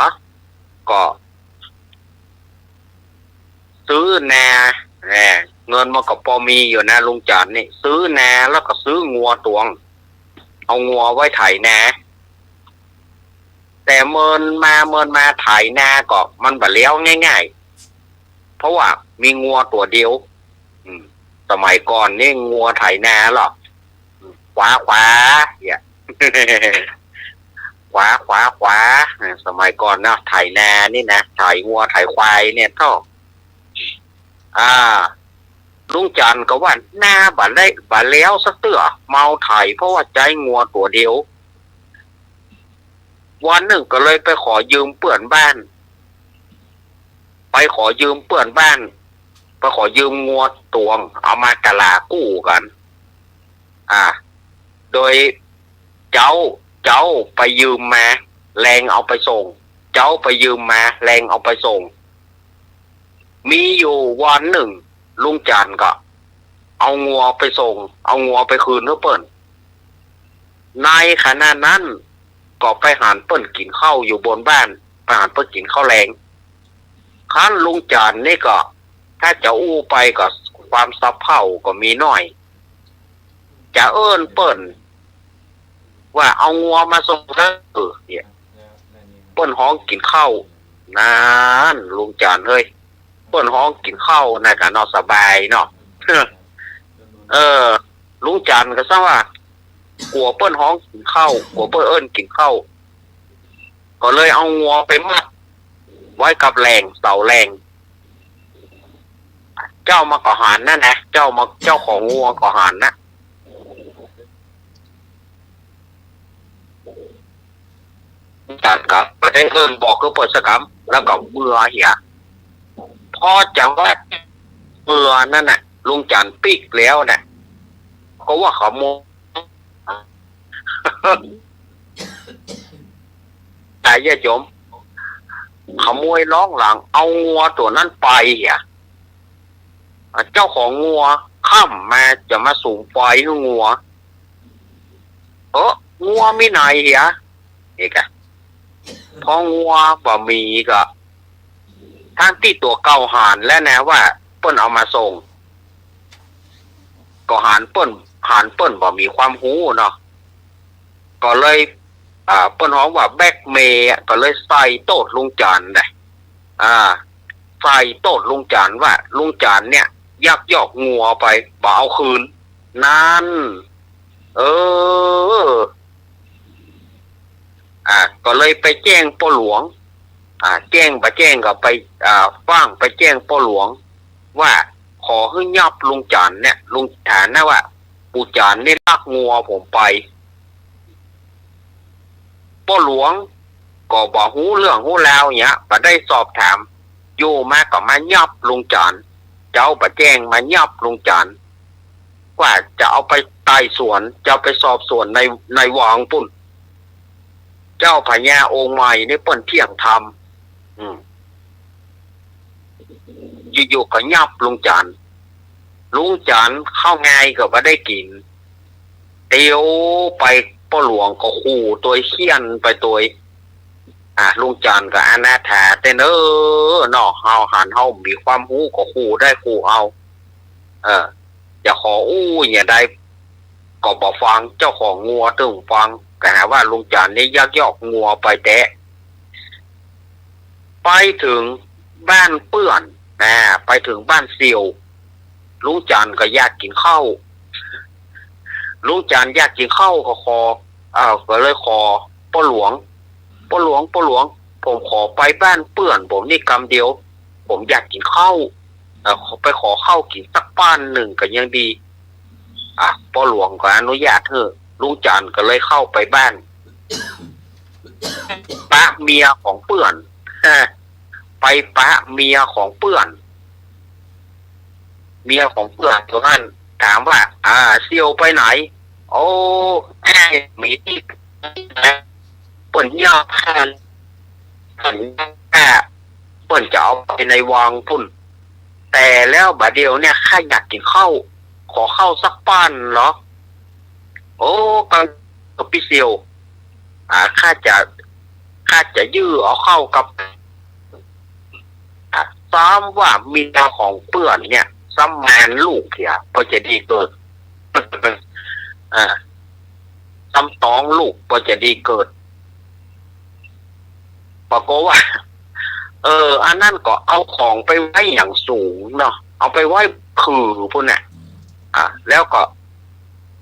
ก็ซื้อนาเงินมันก็พอมีอยู่นะลุงจันนี่ซื้อนาแล้วก็ซื้องัวตวงเอางัวไว้ไถนาแต่เมินมาไถนาก็มันบ่เลี้ยวง่ายๆเพราะว่ามีงัวตัวเดียวสมัยก่อนนี่งัวไถนาหรอก ขวาเนี่ย ขวาสมัยก่อนนะไถนานี่นะไถวัวไถควายเนี่ยเท่าลุงจันก็ว่าหน้าบัดแล้วสักเตื้อเมาไถเพราะว่าใจงัวตัวเดียววันหนึ่งก็เลยไปขอยืมเปื่อนบ้านไปขอยืมเปื่อนบ้านไปขอยืมงัวตวงเอามากะลากู้กันโดยเจ้าไปยืมมาแรงเอาไปส่งเจ้าไปยืมมาแรงเอาไปส่งมีอยู่วันหนึ่งลุงจันก็เอางัวไปส่งเอางัวไปคืนเพื่อเปิ้นในขณะนั้นก็ไปหารเปิ้นกินข้าวอยู่บนบ้านไปหารเปิ้นกินข้าวแรงขั้นลุงจันนี่ก็ถ้าจะอู้ไปก็ความสะเพร่าก็มีน้อยจะเอิ้นเปิ้นว่าเอางัวมาส่งเนี่ยเปิ้นห้องกินข้าวนานลุงจันเฮ้ยเปิ้นห้องกินข้าวน่ะก็นอนสบายเนาะ ลุงจันก็ซะว่ากลัวเปิ้นห้องกินข้าวกลัวเปิ้นเอิ้นกินข้าวก็เลยเอางัวไปมัดไว้กับแรงเสาแรงเจ้ามาก่อหารนั่นนะเจ้าของงัวก่อหารนะจัดกับประเด็นเอิ้นบอกก็เปิดสกรรมแล้วก็เบื่อเหี้ยพอจังว่าเบื่อนั่นน่ะลุงจันปิกแล้วน่ะก็ว่าขโมยแต่ญาติโยมขโมยล้องหลังเอางัวตัวนั้นไปเหี้ยเจ้าของงัวค่ำมาจะมาสูงไฟให้งัวงัวมีไหนเหี้ยนี่กะพองัวบ่มีก็ทั้งที่ตัวเก่าหานแล้วนะว่าเปิ้นเอามาส่งก็หานเปิ้นบ่มีความรู้เนาะก็เลยเปิ้นฮ้องว่าแบกเมย์ก็เลยใส่โตดลุงจันได้ใส่โตดลุงจันว่าลุงจันเนี่ยยักยอกงัวไปบ่เอาคืนนั่นก็เลยไปแจ้งพ่อหลวงแจ้งก็ไปฟังไปแจ้งพ่อหลวงว่าขอให้ยับลุงจันเนี่ยลุงฐานนะว่าปู่จันนี่ลักงัวผมไปพ่อหลวงก็บอกหูเรื่องหูแล้วเนี่ยก็ได้สอบถามอยู่มาก็มายับลุงจันเจ้าไปแจ้งมายับลุงจันว่าจะเอาไปไต่สวนจะไปสอบสวนในวังปุ่นเจ้าพญาองค์ใหม่นี่เปิ้นเที่ยงธรรมอยู่ๆก็ยับลุงจันเข้าไงก็บ่ได้กินเตียวไปพ่อหลวงก็ขู่ตัวเขี้ยนไปตัวลุงจันก็อนาถาแต่เนาะเฮาหันเฮามีความรู้ก็ขู่ได้ขู่เอาอย่าขออู้อย่าได้ก็บ่ฟังเจ้าของงัวตึงฟังก็หาว่าลุงจันนี่ยักยอกงัวไปแตะไปถึงบ้านเปื้อนไปถึงบ้านเสี่ยวลุงจันก็อยากกินข้าวลุงจันอยากกินข้าวก็เลยขอพ่อหลวงผมขอไปบ้านเปื้อนผมนี่กำเดียวผมอยากกินข้าวไปขอข้าวกินสักป้านหนึ่งก็ยังดีพ่อหลวงก็อนุญาตเถอะลุงจันก็เลยเข้าไปบ้านปะเมียของเปื้อนไปปะเมียของเปื้อนตัวนั้นถามว่าเซียวไปไหนโอ้มีที่เปิ่นย่อพันเปิ่นจะเอาไปในวังพุ่นแต่แล้วบัดเดียวเนี่ยข้าอยากกินข้าวขอข้าวสักป้านเหรอโอ้กับพี่เซียวข้าจะยื้อเอาเข้ากับซ้ำว่าเมียของเปื่อนเนี่ยซ้ำแมนลูกเถียพอจะดีเกิดซ้ำต้องลูกพอจะดีเกิดปรากฏว่าอันนั้นก็เอาของไปไว้อย่างสูงเนาะเอาไปไว้คือพวกเนี่ยแล้วก็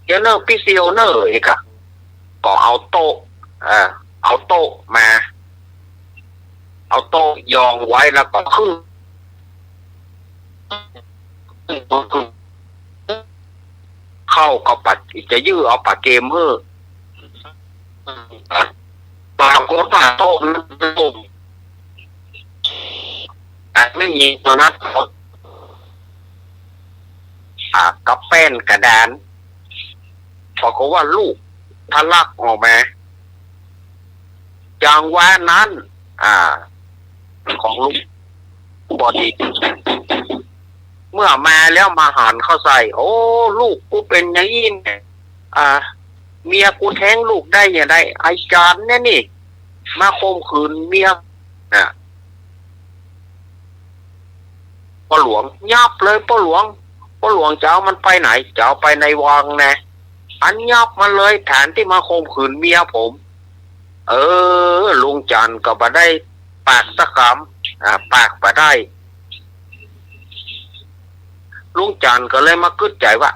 เดี๋ยวเนอร์พิซิโอเนอร์อีกอะก็เอาโต๊ะเอาโต๊ะมา เอาโต๊ะยองไว้แล้วก็ขึ้นเข้ากับปัดจะยื้อเอาปากเกมเฮ้อปากกดปากโต๊ะมันตุ่มไม่มีตัวนัดกับแป้นกระดานบอกว่าลูกทะลักออกมาจังว่านั้นของลูกบอดีเมื่อมาแล้วมาหันเข้าใส่โอ้ลูกกูเป็นอย่างนี้เมียกูแท้งลูกได้อย่างไรไอ้จานเนี่ยนี่มาข่มขืนเมียพ่อหลวงยับเลยพ่อหลวงจะเอามันไปไหนจะเอาไปในวังนะอันยับมาเลยฐานที่มาข่มขืนเมียผมลุงจันก็บ่ได้ปากสักคำปากบ่ได้ลุงจันก็เลยมากึศใจว่า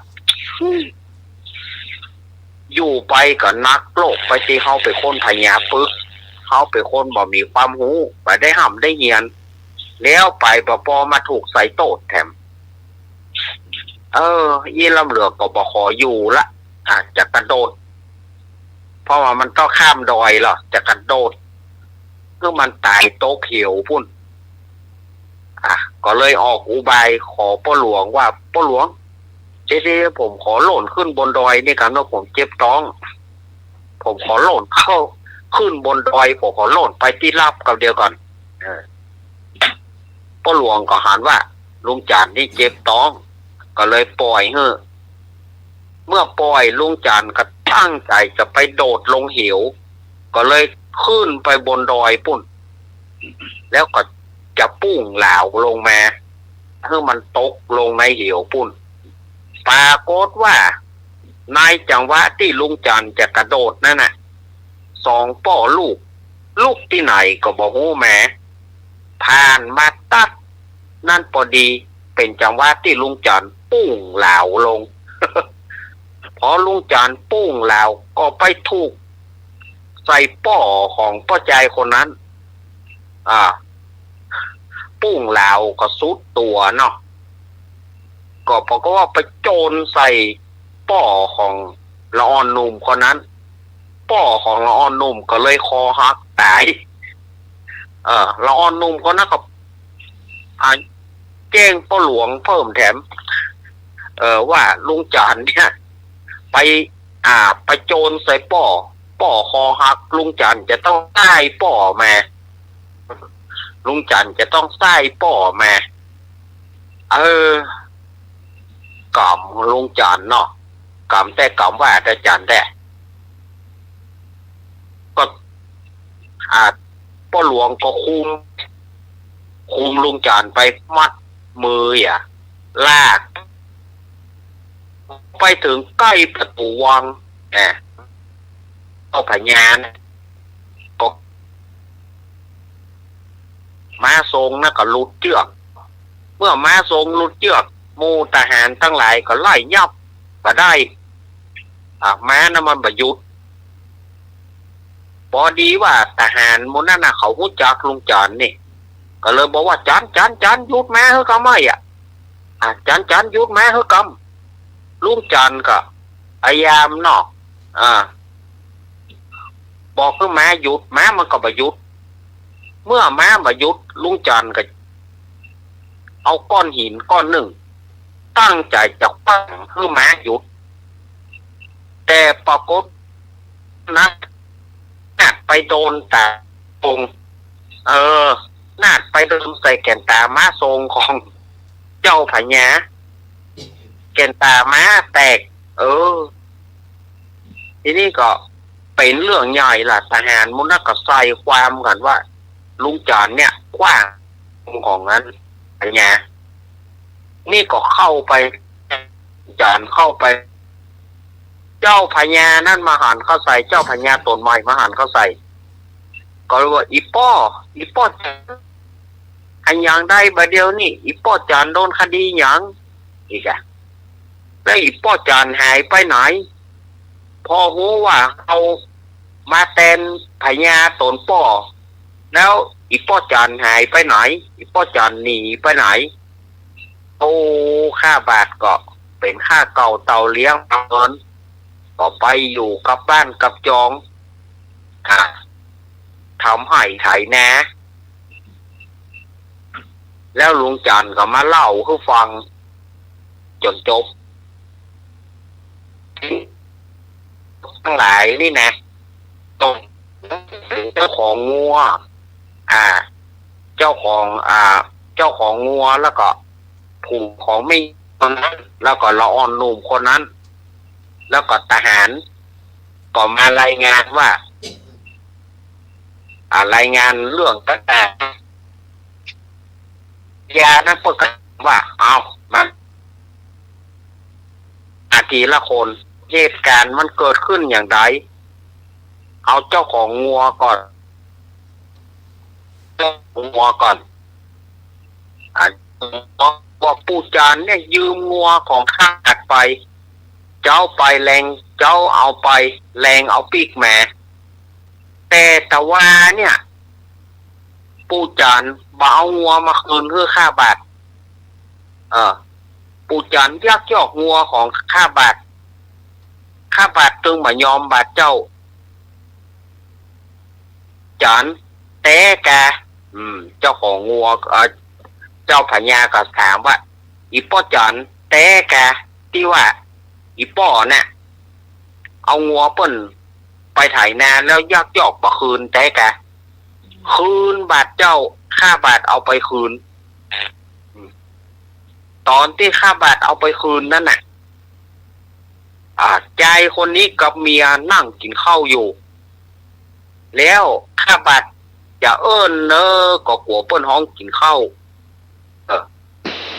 อยู่ไปกับนักโลกไปที่เขาไปคนพญาปึกเขาไปคนบ่มีความหูไปได้ห่ำได้เหียนแล้วไปปอมาถูกใส่โต๊ะแถมยี่ลำเหลือก็บ่ขออยู่ละจะกระโดดเพราะว่ามันต้องข้ามดอยหรอจะกระโดดคือมันตายโต๊ะเขียวพุ่นก็เลยออกอุบายขอพ่อหลวงว่าพ่อหลวงเจ๊ผมขอโหล่นขึ้นบนดอยนี่กันว่าผมเจ็บท้องผมขอโหล่นเข้าขึ้นบนดอยผมขอโหล่นไปที่ราบกับเดียวก่อนพ่อหลวงก็หันว่าลุงจันนี่เจ็บท้องก็เลยปล่อยเมื่อปล่อยลุงจันก็ตั้งใจจะไปโดดลงเหวก็เลยขึ้นไปบนดอยปุ่นแล้วก็จะปุ้งเหลาลงมาให้มันตกลงในเหวปุ่นปรากฏว่าในจังหวะที่ลุงจันจะกระโดดนั่นน่ะสองป่อลูกที่ไหนก็บอกโอ้แม่ผ่านมาตัดนั่นพอดีเป็นจังหวะที่ลุงจันปุ้งเหลาลง พอลุงจันปุ้งเหลาก็ไปถูกใส่ป่อของป้าใจคนนั้นปุ้งเหลาก็สุดตัวเนาะก็เพราะว่าไปโจรใส่ป่อของละออนนุ่มคนนั้นป่อของละออนนุ่มก็เลยคอหักตายละออนนุ่มคนนั้นก็แจ้งพ่อหลวงเพิ่มแถมว่าลุงจันเนี่ยไปโจรใส่ป่อคอหักลุงจันจะต้องใต้ป่อมาลุงจันจะต้องใต้ป่อมากำลุงจันเนาะกำแต่กำว่าแต่จันแต่ก็พ่อหลวงก็คุมลุงจันไปมัดมือลากไปถึงใกล้ประตูวังเอาพญานก็ม้าทรงนะก็ลุดเชือกเมื่อม้าทรงลุดเชือกมูทหารทั้งหลายก็ไล่ยับก็ได้ม้านะมันประยุทธ์พอดีว่าทหารมูนั่นน่ะเขารู้จักลุงจันนี่ก็เลยบอกว่าจันยุดม้าเฮ้ยกำไม่จันยุดม้าเฮ้ยกำลุงจันก็พยายามเนาะบอกคือม้าหยุดม้ามันก็ประยุทธ์เมื่อม้าประยุทธ์ลุงจันก็เอาก้อนหินก้อนหนึ่งตั้งใจจะปั้งคือม้าหยุดแต่ปรากฏนะนาดไปโดนตาตรงนาดไปโดนใส่แก่นตาม้าทรงของเจ้าพญาแก่นตาม้าแตกทีนี้ก็เป็นเรื่องใหญ่ล่ะทหารมุนก็ใส่ความกันว่าลุงจันเนี่ยกว้างของนั้นพญานี่ก็เข้าไปจันเข้าไปเจ้าพญานั่นมาหันเข้าใส่เจ้าพญาตนใหม่มาหันเข้าใส่ก็เลยว่าอีป้ออันยังได้บาเดียวนี่อีป้อจันโดนคดีหยังอีกแล้วอีป้อจันหายไปไหน พอรู้ว่าเอามาแทนพญาตนป่อแล้วอีป้อจันหายไปไหนอีป้อจันหนีไปไหนโอ้ข้าบาทก็เป็นข้าเก่าเต่าเลี้ยงเงินก็ไปอยู่กับบ้านกับจองทำให้ไถนาแล้วลุงจันก็มาเล่าให้ฟังจนจบทั้งหลายนี่นะตรงเจ้าของงัวเจ้าของงัวแล้วก็ผู้ของไม่คนนั้นแล้วก็ละอ่อนหนุ่มคนนั้นแล้วก็ทหารก็มารายงานว่ารายงานเรื่องตั้งแต่ยานั้นพูดกันว่าเอามาทีละคนเหตุการณ์มันเกิดขึ้นอย่างไรเอาเจ้าของงัวก่อนว่าปู่จานเนี่ยยืมงัวของข้าไปเจ้าไปแรงเจ้าเอาไปแรงเอาปีกแม่แต่ว่าเนี่ยปู่จานบ่เอางัวมาคืนเพื่อค่าบาทปู่จานยักยอกงัวของค่าบาทตึงมายอมบาทเจ้าจานแต่แกเจ้าของงัวเจ้าพญาก็ถามว่าอีป้อจานแต่แกที่ว่าอีป้อเนี่ยเอางัวเปิ้นไปไถนาแล้วยักยอกมาคืนแต่แกคืนบาทเจ้าค่าบาทเอาไปคืนตอนที่ค่าบาทเอาไปคืนนั่นน่ะใจคนนี้กับเมียนั่งกินข้าวอยู่แล้วค่าบาทจะเอิ้นเนอก็กลัวเปิ้นห้องกินข้าว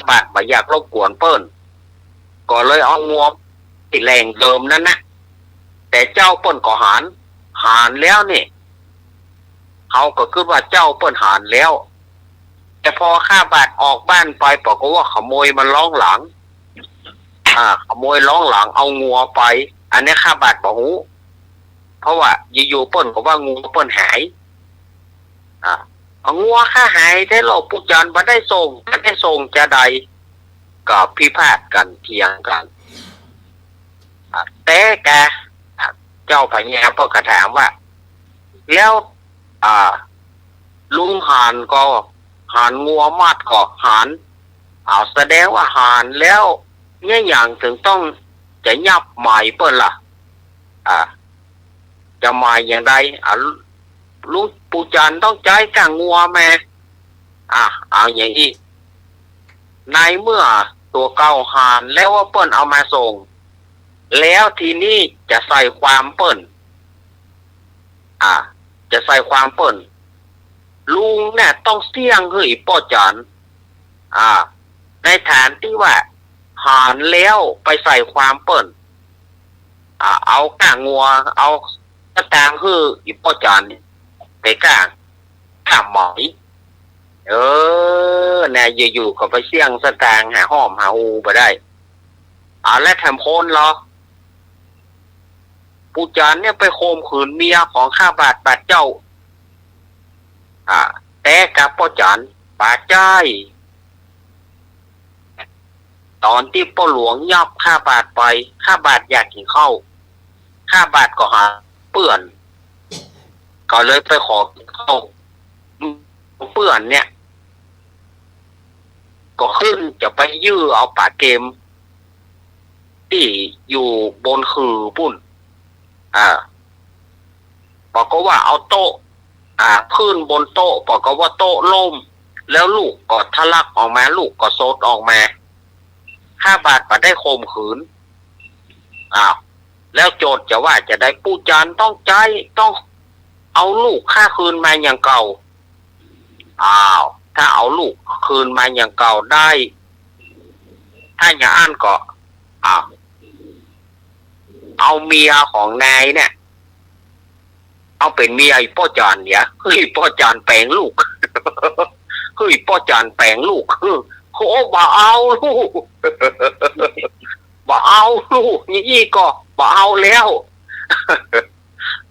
บาทบ่อยากรบกวนเปิ้นก็เลยเอางัวที่แรงเดิมนั่นนะแต่เจ้าเปิ้นก็หารแล้วนี่เขาก็คิดว่าเจ้าเปิ้นหารแล้วแต่พอค่าบาทออกบ้านไปปรากฏว่าขโมยมันร้องหลังขโมยร้องหลังเอางัวไปอันนี้ค่าบาทบ่ฮู้เพราะว่าอยู่ๆเปิ้นก็ว่างัวเปิ้นหายเอางัวค่าหายได้หลบปู่จานบ่ได้ส่งจะใดก็พิพาทกันเถียงกันแต่แกเจ้าพญาเพิ่นก็ถามว่าแล้วลุงหานก็หานงัวมาดก็หานแสดงว่าหานแล้วเนี่ยอย่างถึงต้องจะยับหมายเปิ้นล่ะจะหมายอย่างไรลุงปู่จานต้องใจกางงัวแม่เอาอย่างนี้ในเมื่อตัวเก่าหานแล้วว่าเปิ้นเอามาส่งแล้วทีนี้จะใส่ความเปิ้นจะใส่ความเปิ้นลุงเนี่ยต้องเสี่ยงเฮ้ยป้อจานในฐานที่ว่าหานแล้วไปใส่ความเปิ้นเอาก้างงัวเอาตะตางคืออีป้อจานไปก้างหมอยเนี่ยอยู่ๆก็ไปเสี่ยงสตางหาห้อมหาอูไปได้และแถมโคนเหรอปู่จานเนี่ยไปโคมขืนเมียของข้าบาทเจ้าแต่กับป้อจานบาดใจตอนที่ป้อหลวงยับข้าบาทไปข้าบาทอยากกินข้าวข้าบาทก็หาเปื่อนก็เลยไปขอกินข้าวเปื่อนเนี่ยก็ขึ้นจะไปยื้อเอาปลาเกมที่อยู่บนคือปุ่นบอกก็ว่าเอาโต๊ะขึ้นบนโต๊ะบอกก็ว่าโต๊ะล่มแล้วลูกก็ทะลักออกมาลูกก็โซดออกมาข้าบาทมาได้โคมขืนแล้วโจทย์จะว่าจะได้ปู่จานต้องเอาลูกค่าคืนมาอย่างเก่าถ้าเอาลูกคืนมาอย่างเก่าได้ถ้าอย่างอันก็เอาเมียของนายเนี่ยเอาเป็นเมียไอ้ป้อจานเนี่ยป้อจานแปลงลูกป้อจานแปลงลูกบ่เอาลูกนี่ก็บ่เอาแล้ว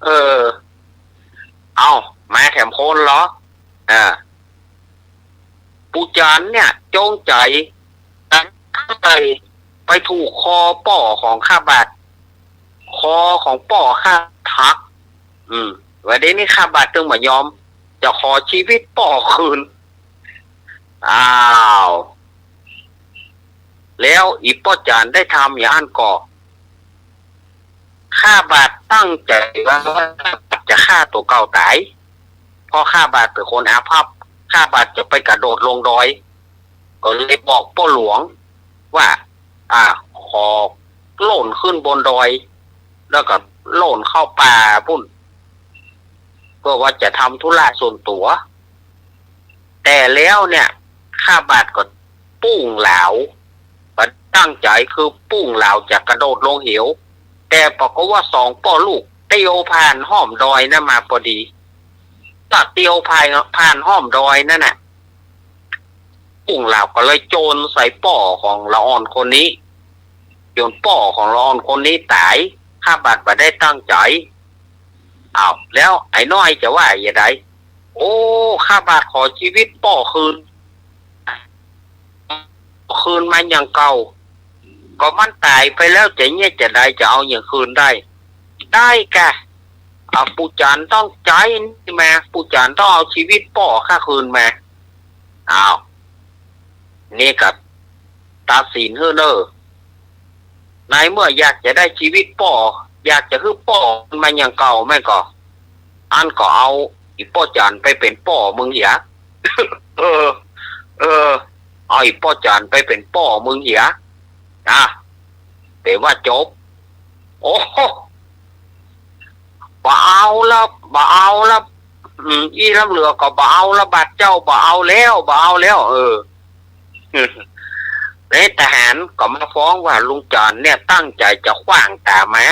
เออ เอามาแถมโคนเหรอปูจานเนี่ยจงใจตั้งไปถูกคอป่อของข้าบาทคอของป่อข้าทักวันนี้นี่ข้าบาทตึงมายอมจะขอชีวิตป่อคืนอ้าวแล้วอีป้อจานได้ทำอย่างอันก่อข้าบาทตั้งใจว่าจะฆ่าตัวเก่าตายเพราะข้าบาทเป็นคนอาภัพข้าบาทจะไปกระโดดลงดอยก็เลยบอกป้อหลวงว่าขอโล่นขึ้นบนดอยแล้วก็โล่นเข้าป่าพุ่นเพื่อว่าจะทำธุระส่วนตัวแต่แล้วเนี่ยข้าบาทก็ปุ้งเหลาตั้งใจคือปุ้งเหลาจะกระโดดลงเหวแต่ปรากฏว่าสองป้อลูกเตียวผ่านห้อมดอยนั่นมาพอดีตัดเตียวผ่านห้อมดอยนั่นน่ะปุ้งเหลาก็เลยโจรใส่ป้อของละอ่อนคนนี้จนป้อของละอ่อนคนนี้ตายข้าบาทมาได้ตั้งใจแล้วไอ้น้อยจะว่าอย่างไรโอ้ข้าบาทขอชีวิตป้อคืนมาอย่างเก่าก็มันตายไปแล้วจะเนี่ยจะได้จะเอาอย่างคืนได้กะปูจานต้องใจมาปูจานต้องเอาชีวิตป้อข้าคืนมานี่กับตาศีลเฮเนอร์นายเมื่ออยากจะได้ชีวิตป้ออยากจะคือป้อมันอย่างเก่าไม่ก็อันก็เอาอีป้อจานไปเป็นป้อมึงเหี้ยเอาอีป้อจานไปเป็นป้อมึงเหี้ยแต่ว่าจบโอ้บ่เอาแล้วอีลำเหลือก็บ่เอาแล้วบาดเจ้าบ่เอาแล้วในทหารก็มาฟ้องว่าลุงจานเนี่ยตั้งใจจะขว้างตามา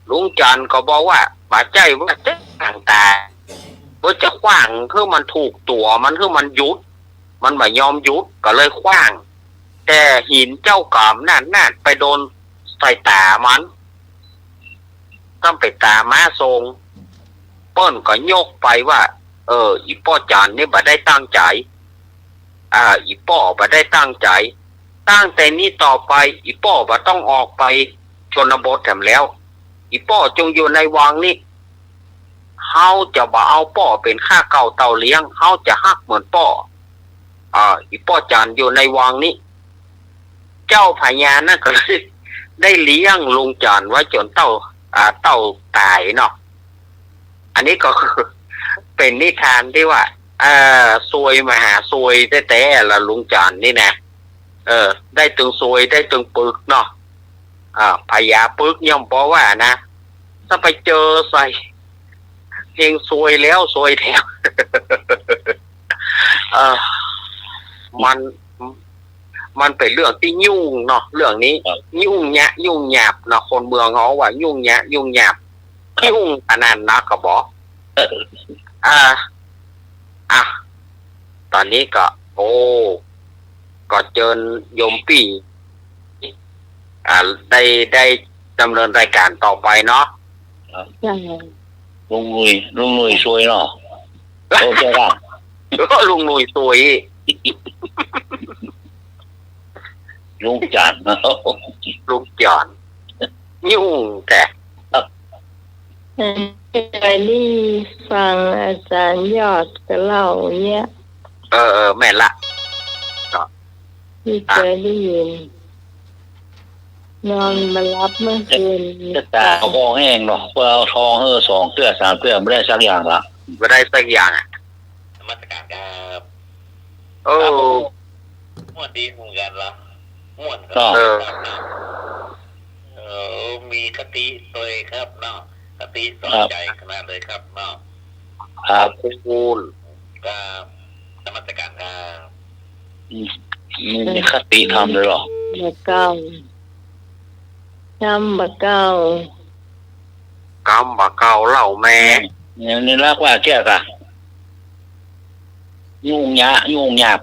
ลุงจานก็บอกว่าบาดใจว่าจะขว้างตาว่าจะขว้างคือมันถูกตัวมันคือมันหยุดมันไม่ยอมหยุดก็เลยขว้างแต่หินเจ้ากามนั่นไปโดนใส่ตามันต้องไปตาม้าทรงเปิ้นก็ยกไปว่าอีป้อจานนี่บ่ได้ตั้งใจอีป้อบ่ได้ตั้งใจตั้งแต่นี้ต่อไปอีป้อบ่ต้องออกไปชนบทแถมแล้วอีป้อจงอยู่ในวังนี้เฮาจะบ่เอาป้อเป็นข้าเก่าเต่าเลี้ยงเฮาจะฮักเหมือนป้ออีป้อจานอยู่ในวังนี้เจ้าพญานั่นก็เลยได้เลี้ยงลุงจานไว้จนเต่าตายเนาะอันนี้ก็คือเป็นนิทานที่ว่าซวยมหาซวยแต่ละลุงจานนี่นะได้ตึงซวยได้ตึงปึกเนาะพญาปึกย่อมเพราะว่านะถ้าไปเจอใส่เพลงซวยแล้วซวยแถว มันเป็นเรื่องที่ยุ่งเนาะเรื่องนี้ยุ่งหยาบเนาะคนเมืองเขาว่ายุ่งหยาบยุ่งอันนั้นนะก็บอกตอนนี้ก็ก็เจิญโยมปี่ได้ดำเนินรายการต่อไปเนาะลุงหนุ่ยซวยเนาะโอเคครับลุงหนุ่ยซวยลุงจานลุงจานยุ่งแต่เคยได้ฟังอาจารย์ยอดก็เล่าเนี่ยแม่ละที่เคยได้ยินนอนมารับเมื่อคืนจะตาคอแห้งเนาะเพื่อเอาทอง2 เตื้อ 3 เตื้อไม่ได้สักอย่างละไม่ได้สักอย่างมาตรการครับม่วนดีเหมือนกันละม่วนก็มีคติตัวครับเนาะคติสอนใจขนาดเลยครับเนาะครับคุณก็นมัสการครับมีคติทำเลยหรอบักเก้าจำบักเก้ากำบักเก้าเล่าแม่เนี่ยนี่รักว่าแก่กะยุ่งหยาบยุ่งหยาบ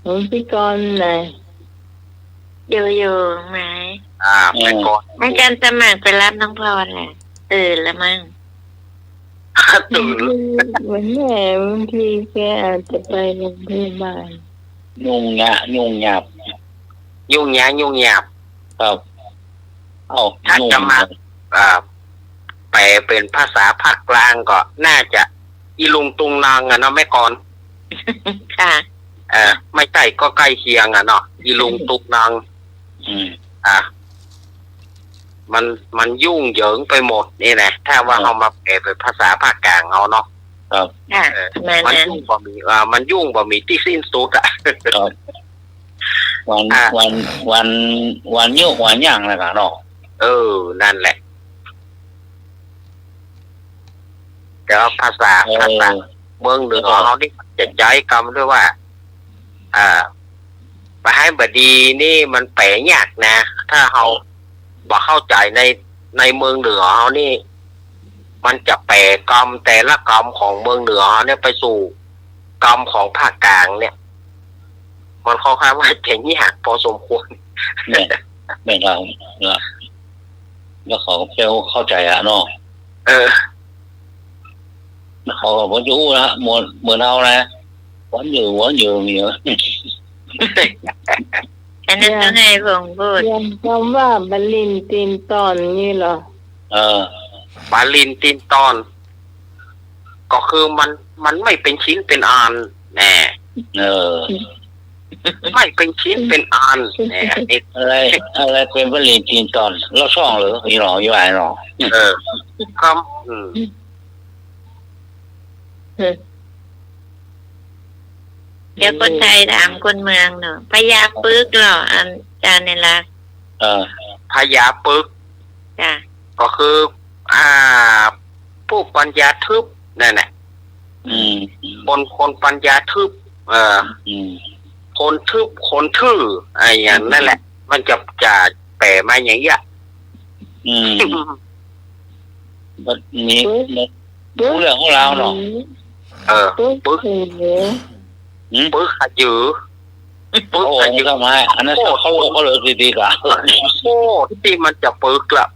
ผมพี่กรณ์เลยอยู่ไหม ไปก่อน อาจารย์สมัครไปรับน้องพรแหละตื่นแล้วมั้ง ตื่น วันแม่บางทีแกอาจจะไปโรงพยาบาล ยุ่งยากยุ่งยาก ยุ่งยาก ครับเอา ถ้าจะมาแปลเป็นภาษาภาคกลางก็น่าจะอีลุงตุงนางอะเนาะแม่ก่อน ค่ะ ไม่ใช่ก็ใกล้เคียงอะเนาะอีลุงตุงนาง อืม มันยุ่งเหยิงไปหมดนี่นะถ้าว่าเอามาแปลเป็นภาษาภาคกลางเอาเนาะ ครับ ค่ะมา มัน นั้น ยุ่งบ่มีที่สิ้นสุดอะ ครับวันยุกวันย่างนะกันเนาะ นั่นแหละแต่ว่าภาษาเมืองเหนือเขานี่จะย้ายคำด้วยว่าไปให้บดีนี่มันแปลยากนะถ้าเขาบอกเข้าใจในเมืองเหนือเขานี่ มันจะแปลกรรมแต่ละกรรมของเมืองเหนือเขาเนี่ยไปสู่กรรมของภาคกลางเนี่ย มันค่อนข้างว่าจะยากพอสมควร ไม่เราแล้วเขาเข้าใจอะเนาะเขาก็บอกอยู่นะเหมือนเอานะวันอยู่มีเยอะ อันนั้นต้องให้ผมพูด ยังคำว่าบลินตีนตอนนี่เหรอ บาลินตินตอน ก็คือมันไม่เป็นชิ้นเป็นอันแน่ไม่เป็นชิ้นเป็นอันแน่อะไรเป็นวลีจีนตอนเราช่องหรืออีหลออยู่ไหนหรอครับเดี๋ยวคนไทยถามคนเมืองเนาะพญาปึกเหรออาจารย์ในรัก พญาปึก จ้ะ ก็คือผู้ปัญญาทึบนั่นแหละคนปัญญาทึบคนทึบคนทื่ออะไรอย่างนั่นแหละ มันจะแปลมาอย่างเงี้ยแบบนี้รู้เรื่องของเราเนาะปึ๊กขยือปึ๊กขยือทำไมอันนั้นเขาเลยดีๆกว่าโอ้ที่มันจะปึ๊กละ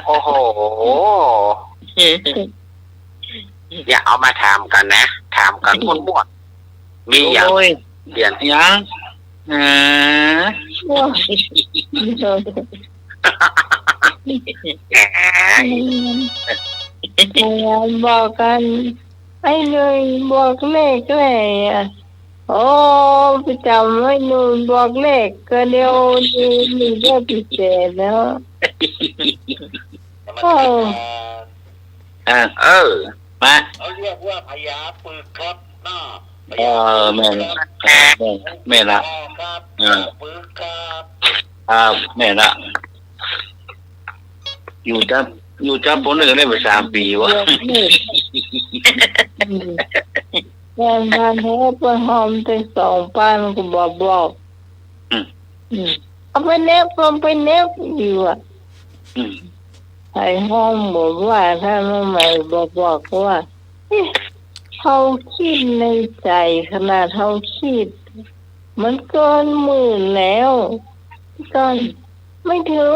โอ้โหอย่าเอามาถามกันนะถามกันม้วนๆมีอย่างเดียนยังบอกกันไอ้หนุ่ยบอกเลขเลยโอ้ประจำไอ้หนุ่ยบอกเลขก็เดี๋ยวนี่ก็พิเศษแล้วมาเขาเรียกว่าพญาปึกครับน้าแม่ละปึกครับแม่ละอยู่จับผลหนึ่งได้ไป3 ปีวะแฟนพันธุ์แท้ไปหอมแต่2 ปันก็บอกเอาไปเน็บอยู่อ่ะไอ้ห้องบอกว่าถ้าใหม่บอกว่าเขาคิดในใจขนาดเขาคิดมันเกิน10,000แล้วก่อนไม่ถึง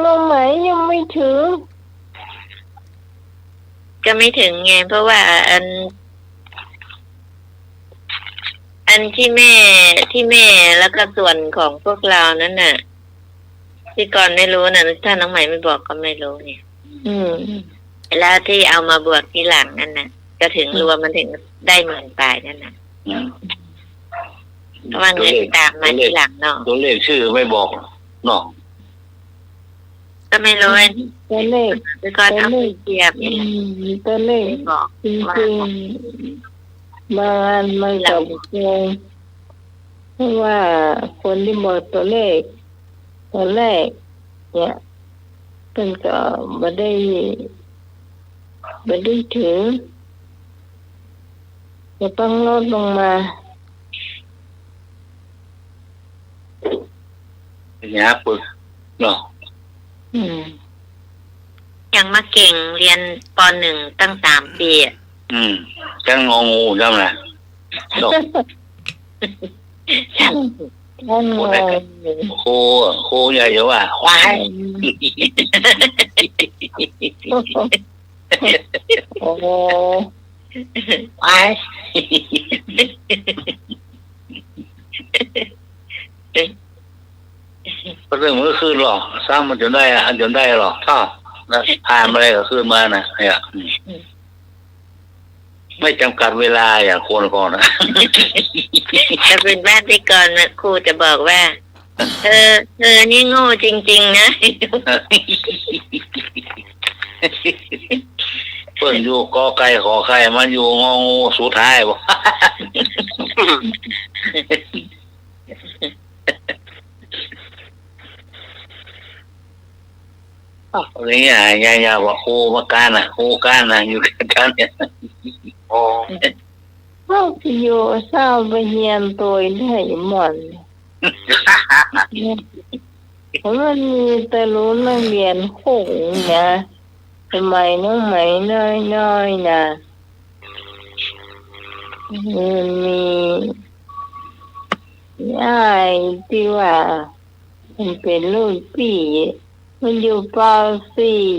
น้องไหมยังไม่ถึงก็ไม่ถึงไงเพราะว่าอันที่แม่แล้วก็ส่วนของพวกเรานั้นน่ะที่ก่อนไม่รู้น่ะถ้าน้องใหม่ไม่บอกก็ไม่รู้เนี่ยแล้วที่เอามาบวกทีหลังนั่นน่ะก็ถึงรวมมันถึงได้10,000 ปลายนั่นน่ะเพราะว่าเงินตามมาทีหลังเนาะตัวเลขชื่อไม่บอกเนาะก็ไม่รู้ตัวเลขคือก่อนเอาไปเทียบนี่ตัวเลขบอกจริงๆบางอันมันกับเพราะว่าคนที่บอกตัวเลขเนี่ยเป็นก็ไม่ได้ถึงจะต้องลดลงมาพญาปึกเนาะ ยังมาเก่งเรียนป .1 ตั้ง3 ปีอะ จังงองูจังไงจบ ท่านงง โคใหญ่เยอะว่ะว้าย โอ้โห ว้ายเรื่องมันก็คืนหรอสร้างมันจนได้อันจนได้หรอถ้าผ่านมาอะไรก็คืนมานะเนี่ยไม่จำกัดเวลาอย่างคนก่อนนะ ถ้าเป็นบ้านที่ก่อนนะครูจะบอกว่าเธอนี่โง่จริงๆนะ เพิ่นอยู่กอไก่ขอไข่มันอยู่งองูสุดท้ายบ่ อะไรเงี้ยยายๆว่าโคมาการนะโคการนะอยู่กันเนี่ย โอ้ เขาอยู่เศร้าไปเฮียนตัวได้หมดเพราะมันมีแต่รู้นักเรียนหงนะทำไมน้องไหมน้อยๆนะมันมีย่ายที่ว่ามันเป็นรุ่นพี่มันอยู่ป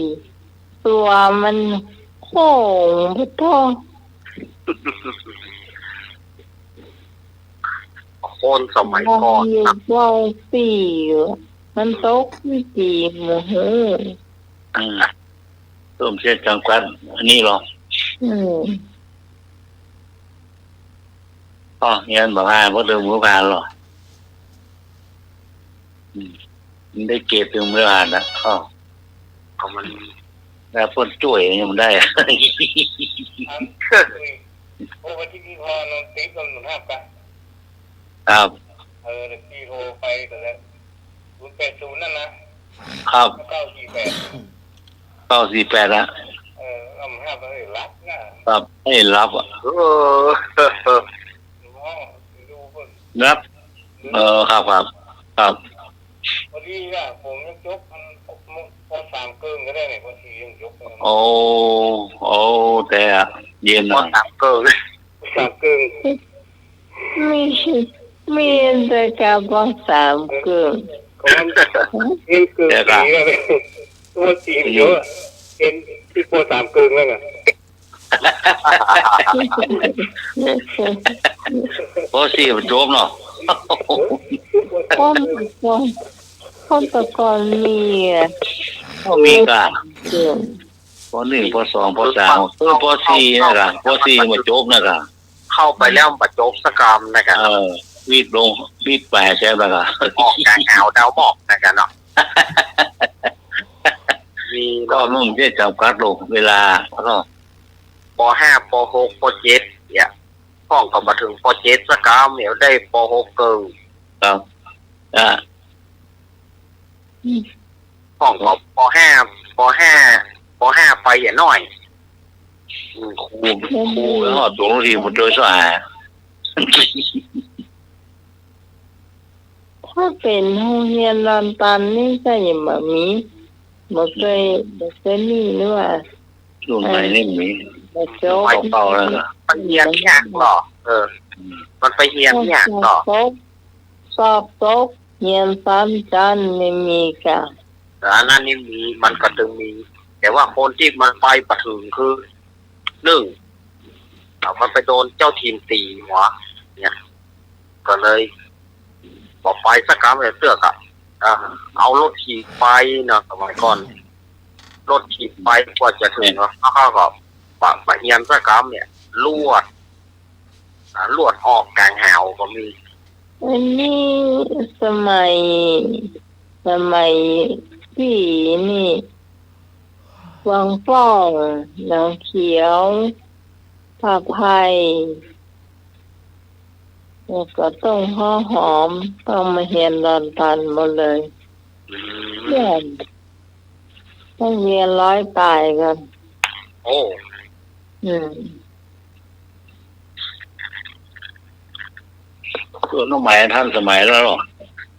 .4 ตัวมันโค้งพุทโธ คนสมัยก่อน อยู่ นะ ป .4 มันตกวิจีโมโห ร่วมเช่นจังกันอันนี้หรออ๋อเงี้ยบอกว่าพวกเดิมมือผ่านหรอมันได้เก็บถึงมือผ่านนะอ๋อ เอามัน แล้วพ่นจ่วยเนี่ยมันได้ โอ้วันที่พี่พอนอนติ๊กนอนห้าปะ ครับ เดี๋ยวพี่โทรไปแต่ละ080นั่นนะครับ 948 948ละ ลำห้าไปรับนะครับ ให้รับอ่ะ ดูเพิ่น รับ ครับครับ พอดีอ่ะผมยังยกมันพอ3 เกินก็ได้เนี่ยพอทียังยก โอ้แต่เย็น พอ นะ สามเกิน 3 เกิน มีแต่กับป .3 เกิน ก็มันเกินปีแล้วเนี่ยตัวทีมเยอะเป็นที่พอ3 เกินแล้วไง โอ้สิมันจบเนาะ คนตะกอนมีอ่ะ มีกะ เกิน ป .1 ป .2 ป .3 ป .4 นะครับป .4 มาจบนะครับ เข้าไปแล้วประจบสกรรมนะครับ วีดลงวีดแปรใช่ไหมครับ ออกจากหาวดาวบอกนะครับเนาะมี ก็มุ่งที่จำกัดลงเวลาแล้วก็ ป .5 ป .6 ป .7 เนี่ยห้องก็มาถึงป .7 สกรรมเนี่ยได้ป .6 เกิน ครับห้องก็ป .5 ป .5 ไปอย่างน้อย ครูแล้วก็ตัวทีมันโดยสาย ถ้าเป็นโรงเรียนลอนตันนี่ก็ยังแบบนี้บ่เคยมีหรือว่า รุ่นใหม่นี่มี บ่จบ เป่าแล้วก็ มันเฮียนยากหรอมันไปเฮียนยากหรอ สอบตกเรียน3 จันทร์ไม่มีกะ แต่อันนั้นนี่มีมันก็ถึงมี แต่ว่าคนที่มันไปประถึงคือ1มันไปโดนเจ้าทีมตีหัวเนี่ยก็เลยบอกไปสักครั้งเลยเสือกเอารถขี่ไปเนาะสมัยก่อนรถขี่ไปกว่าจะถึงเขาก็ปะเฮียนสักครั้งเนี่ยลวดออกกลางหาวก็มี อันนี้สมัยพี่นี่วังฟ้องหนองเขียวผ้าไผ่แล้วก็ต้องหอมต้องมาเรียนลอนตันหมดเลยเรียนต้องเรียน100 ปลายกัน โอ้ ส่วนน้องใหม่ท่านสมัยแล้วหรอ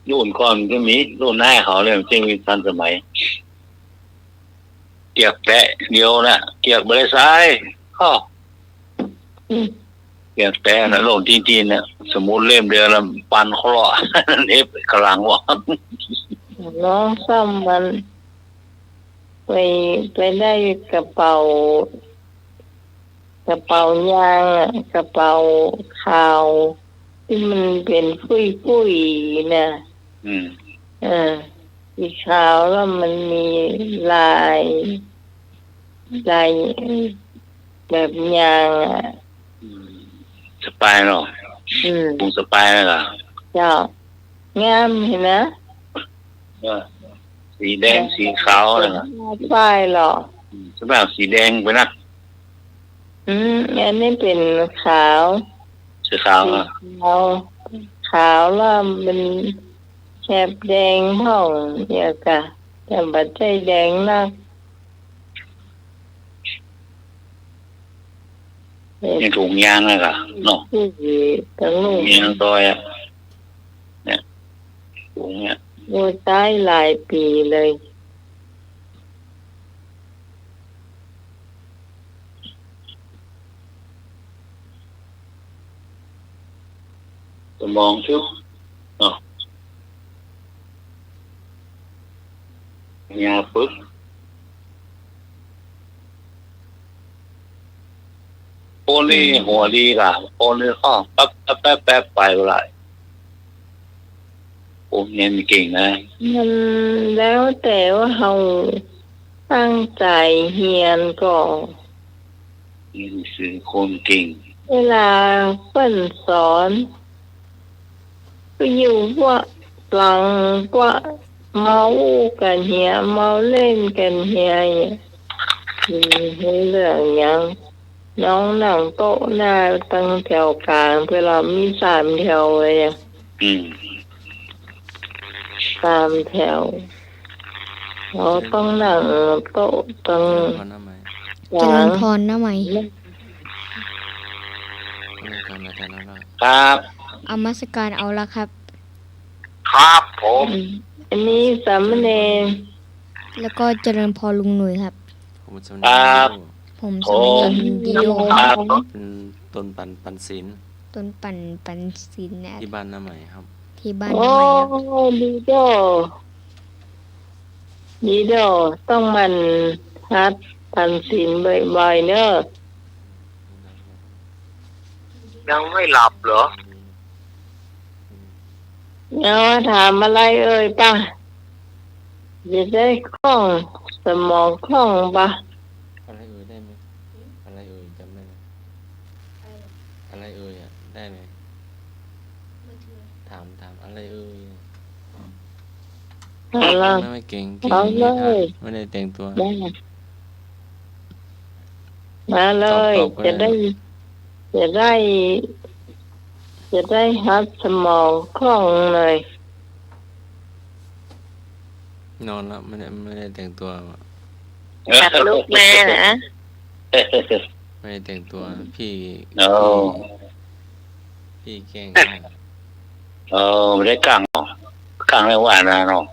รุ่นก่อนก็มีรุ่นหน้าเขาเลยจริงมีทันสมัย เกียกแตะเดียวน่ะเกียกบริซ้ายข้อ เกียกแตะน่ะโลดจริงๆน่ะสมุดเล่มเดียวแล้วปันเคราะห์นั่นเองกำลังว่า น้องซ้ำมันไปได้กระเป๋ายางอะกระเป๋าขาวที่มันเป็นฟุ้ยๆนะสีขาวแล้วมันมีลายแบบยางอ่ะสปายเนาะปุงสปายน่ะ เจ้างามเห็นนะสีแดงสีขาวน่ะ ป้ายหรอสำหรับสีแดงไปนะอันนี้เป็นขาวสีขาวขาวแล้วมันแฉบแดงห้องเนี่ยกะแต่บัดใจแดงนักนี่ถุงยางเลยค่ะเนาะตั้งลูกยางซอยอ่ะเนี่ยถุงเนี่ยโอ้ตายหลายปีเลยสมองชุบเนาะยาปึกโอนี่หัวดีกะโอนี่ข้อแป๊บไปเลยโอ้เนี่ยมีเก่งนะมันแล้วแต่ว่าเราตั้งใจเรียนก็นี่คือคนเก่งเวลาเพิ่นสอนก็อยู่ว่าหลังว่าเมากันเฮียเมาเล่นกันเฮียมีเรื่องยังน้องนั่งโต๊ะหน้าตั้งแถวกลางเพื่อเรามี3 แถวเลย3 แถวเราต้องนั่งโต๊ะตั้งเจริญพรนะไหมครับเอามาสการเอาละครับครับผมอันนี้สามเณรแล้วก็เจริญพรลุงหนุ่ยครับครับผมสามเณรดิโยเป็นต้นปันศีลต้นปันศีลเนี่ยที่บ้านน้าใหม่ครับที่บ้านน้าใหม่ครับดีโดต้องมันฮัดปันศีลบ่อยๆเนอะยังไม่หลับเหรอถามอะไรเอ่ยป่ะจะได้คล่องสมองคล่องป่ะอะไรเอ่ยได้ไหมอะไรเอ่ยจำได้ไหมอะไรเอ่ยอ่ะได้ไหมถามอะไรเอ่ยไม่เก่งไม่ได้แต่งตัวมาเลยจะได้ฮัดสมองคล่องเลยนอนแล้วไม่ได้แต่งตัวจากลูกแม่นะไม่ได้แต่งตัวพี่แกล้งไม่ได้กลางไม่ว่านะเนาะ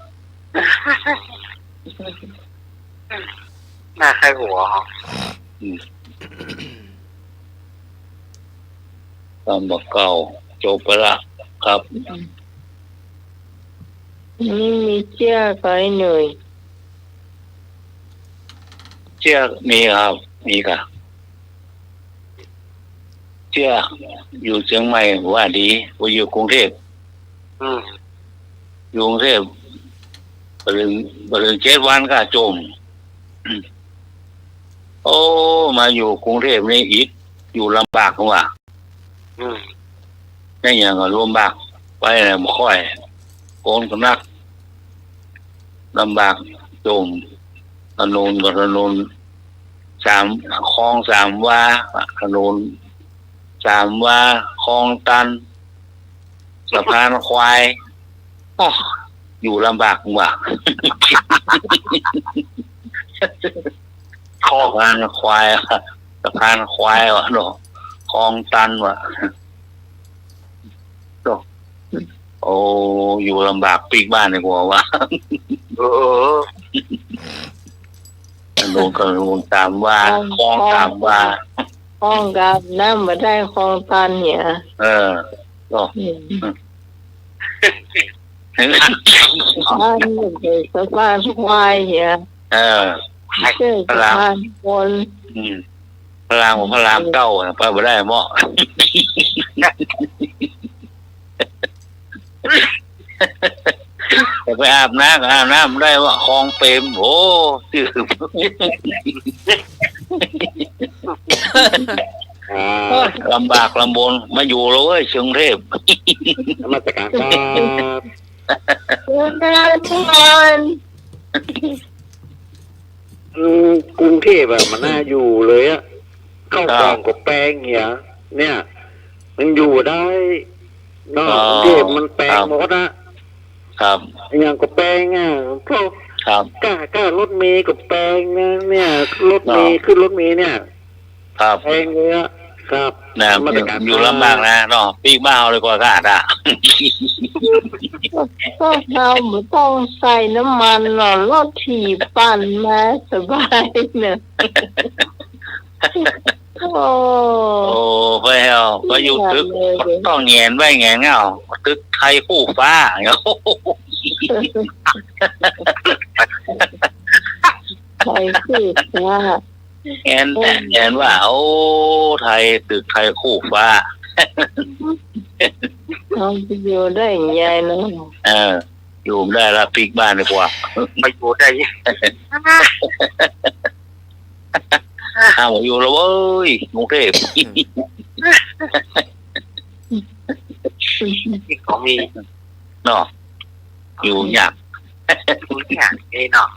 หน้าใครหัวตามบอกเก่าจบไปละครับนี่มีเชือกไว้หน่อยเชือกมีครับมีค่ะเชือกอยู่เชียงใหม่ว่าดีว่าอยู่กรุงเทพอยู่กรุงเทพไปถึง7 วันก็จมโอ้มาอยู่กรุงเทพนี่อีกอยู่ลำบากกว่านี่อย่างก็รวมบากไปไหนไม่ค่อยโกนกับนักลำบากจมถนนกับถนน3 คลอง 3 วาถนน3 วาคลองตันสะพานควายอยู่ลำบากกว่าสะพานควายวะเนาะคลองตันวะโอ้อยู่ลำบากปีกบ้านดีกว่าว่ะ ลงก็ลงตามว่าคลองตามว่า คลองกับน้ำมาได้คลองตันเนี่ย ก็ บ้านเป็นสะพานควายเนี่ยเชื่อสะพานคน พระรามของพระรามเก้าไปบ่ได้หม้อแต่ไปอาบน้ำได้ว่าคลองเปรมโอ้ชื่อลำบากลำบนมาอยู่แล้วเว้ยเชียงเทพ มาตรการครับ กรุงเทพมันน่าอยู่เลยอะเข้ากล่องกับแปลงเนี่ยมันอยู่ได้นอกกรุงเทพมันแปลงหมดนะครับอย่างกับแปลงพวกกล้ารถเมย์กับแปลงนะเนี่ยรถเมย์ขึ้นรถเมย์เนี่ยแปลงเลยอะครับนะอยู่ลำบากนะเนาะปีกบ้าเลยกว่ากาดก็เราไม่ต้องใส่น้ำมันหรอกรถถีบปั่นมาสบายเนี่ยโอ้ไปอยู่ตึกต้องแงนไว้แงนเงาตึกไทยคู่ฟ้าเนาะไทยคู่ฟ้าแงนว่าโอ้ไทยตึกไทยคู่ฟ้าเราไปอยู่ได้ยังไงเนาะอยู่ได้ละปีกบ้านดีกว่าไปอยู่ได้อยู่แล้วเว้ยกรุงเทพที่เขามีเนาะอยู่ยากเนาะ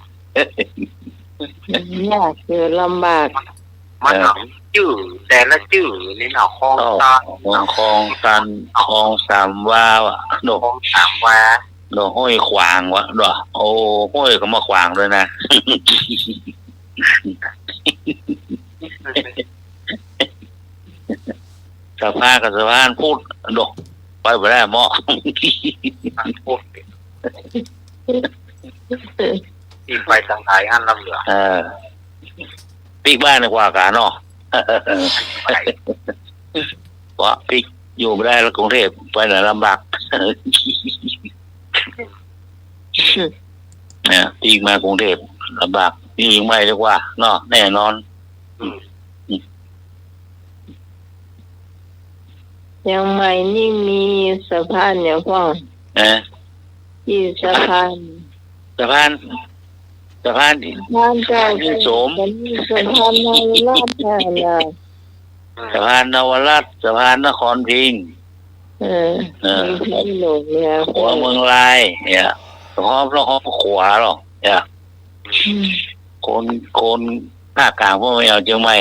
ยากคือลำบากมันหนองจื่อแต่ละจื่อนี่เนาะคลองตันคลองสามว่าโดคลองสามว่าโดห้อยขวางวะโดโอ้ห้อยก็มาขวางด้วยนะสะพานกับสะพานพูดโดไปไม่ได้หม้อพูดปีไปทางไทยหันลำเหลือปีกบ้านดีกว่ากันเนาะว่าปีกอยู่ไม่ได้แล้วกรุงเทพไปไหนลำบากเนี่ยปีกมากรุงเทพลำบากนี่ยิงไม่ดีกว่าเนาะแน่นอนยังไม่นี่มีสะพานเนี่ยพ่อที่สะพานเจ้าเจ้าที่สมสะพานนวราชสะพานนวราชสะพานนครพิงค์ที่หลงเนี่ยหัวเมืองลายเนี่ยพร้อมแล้วขวาหรอกเนี่ยคนภาคกลางพวกไม่เอาเชียงใหม่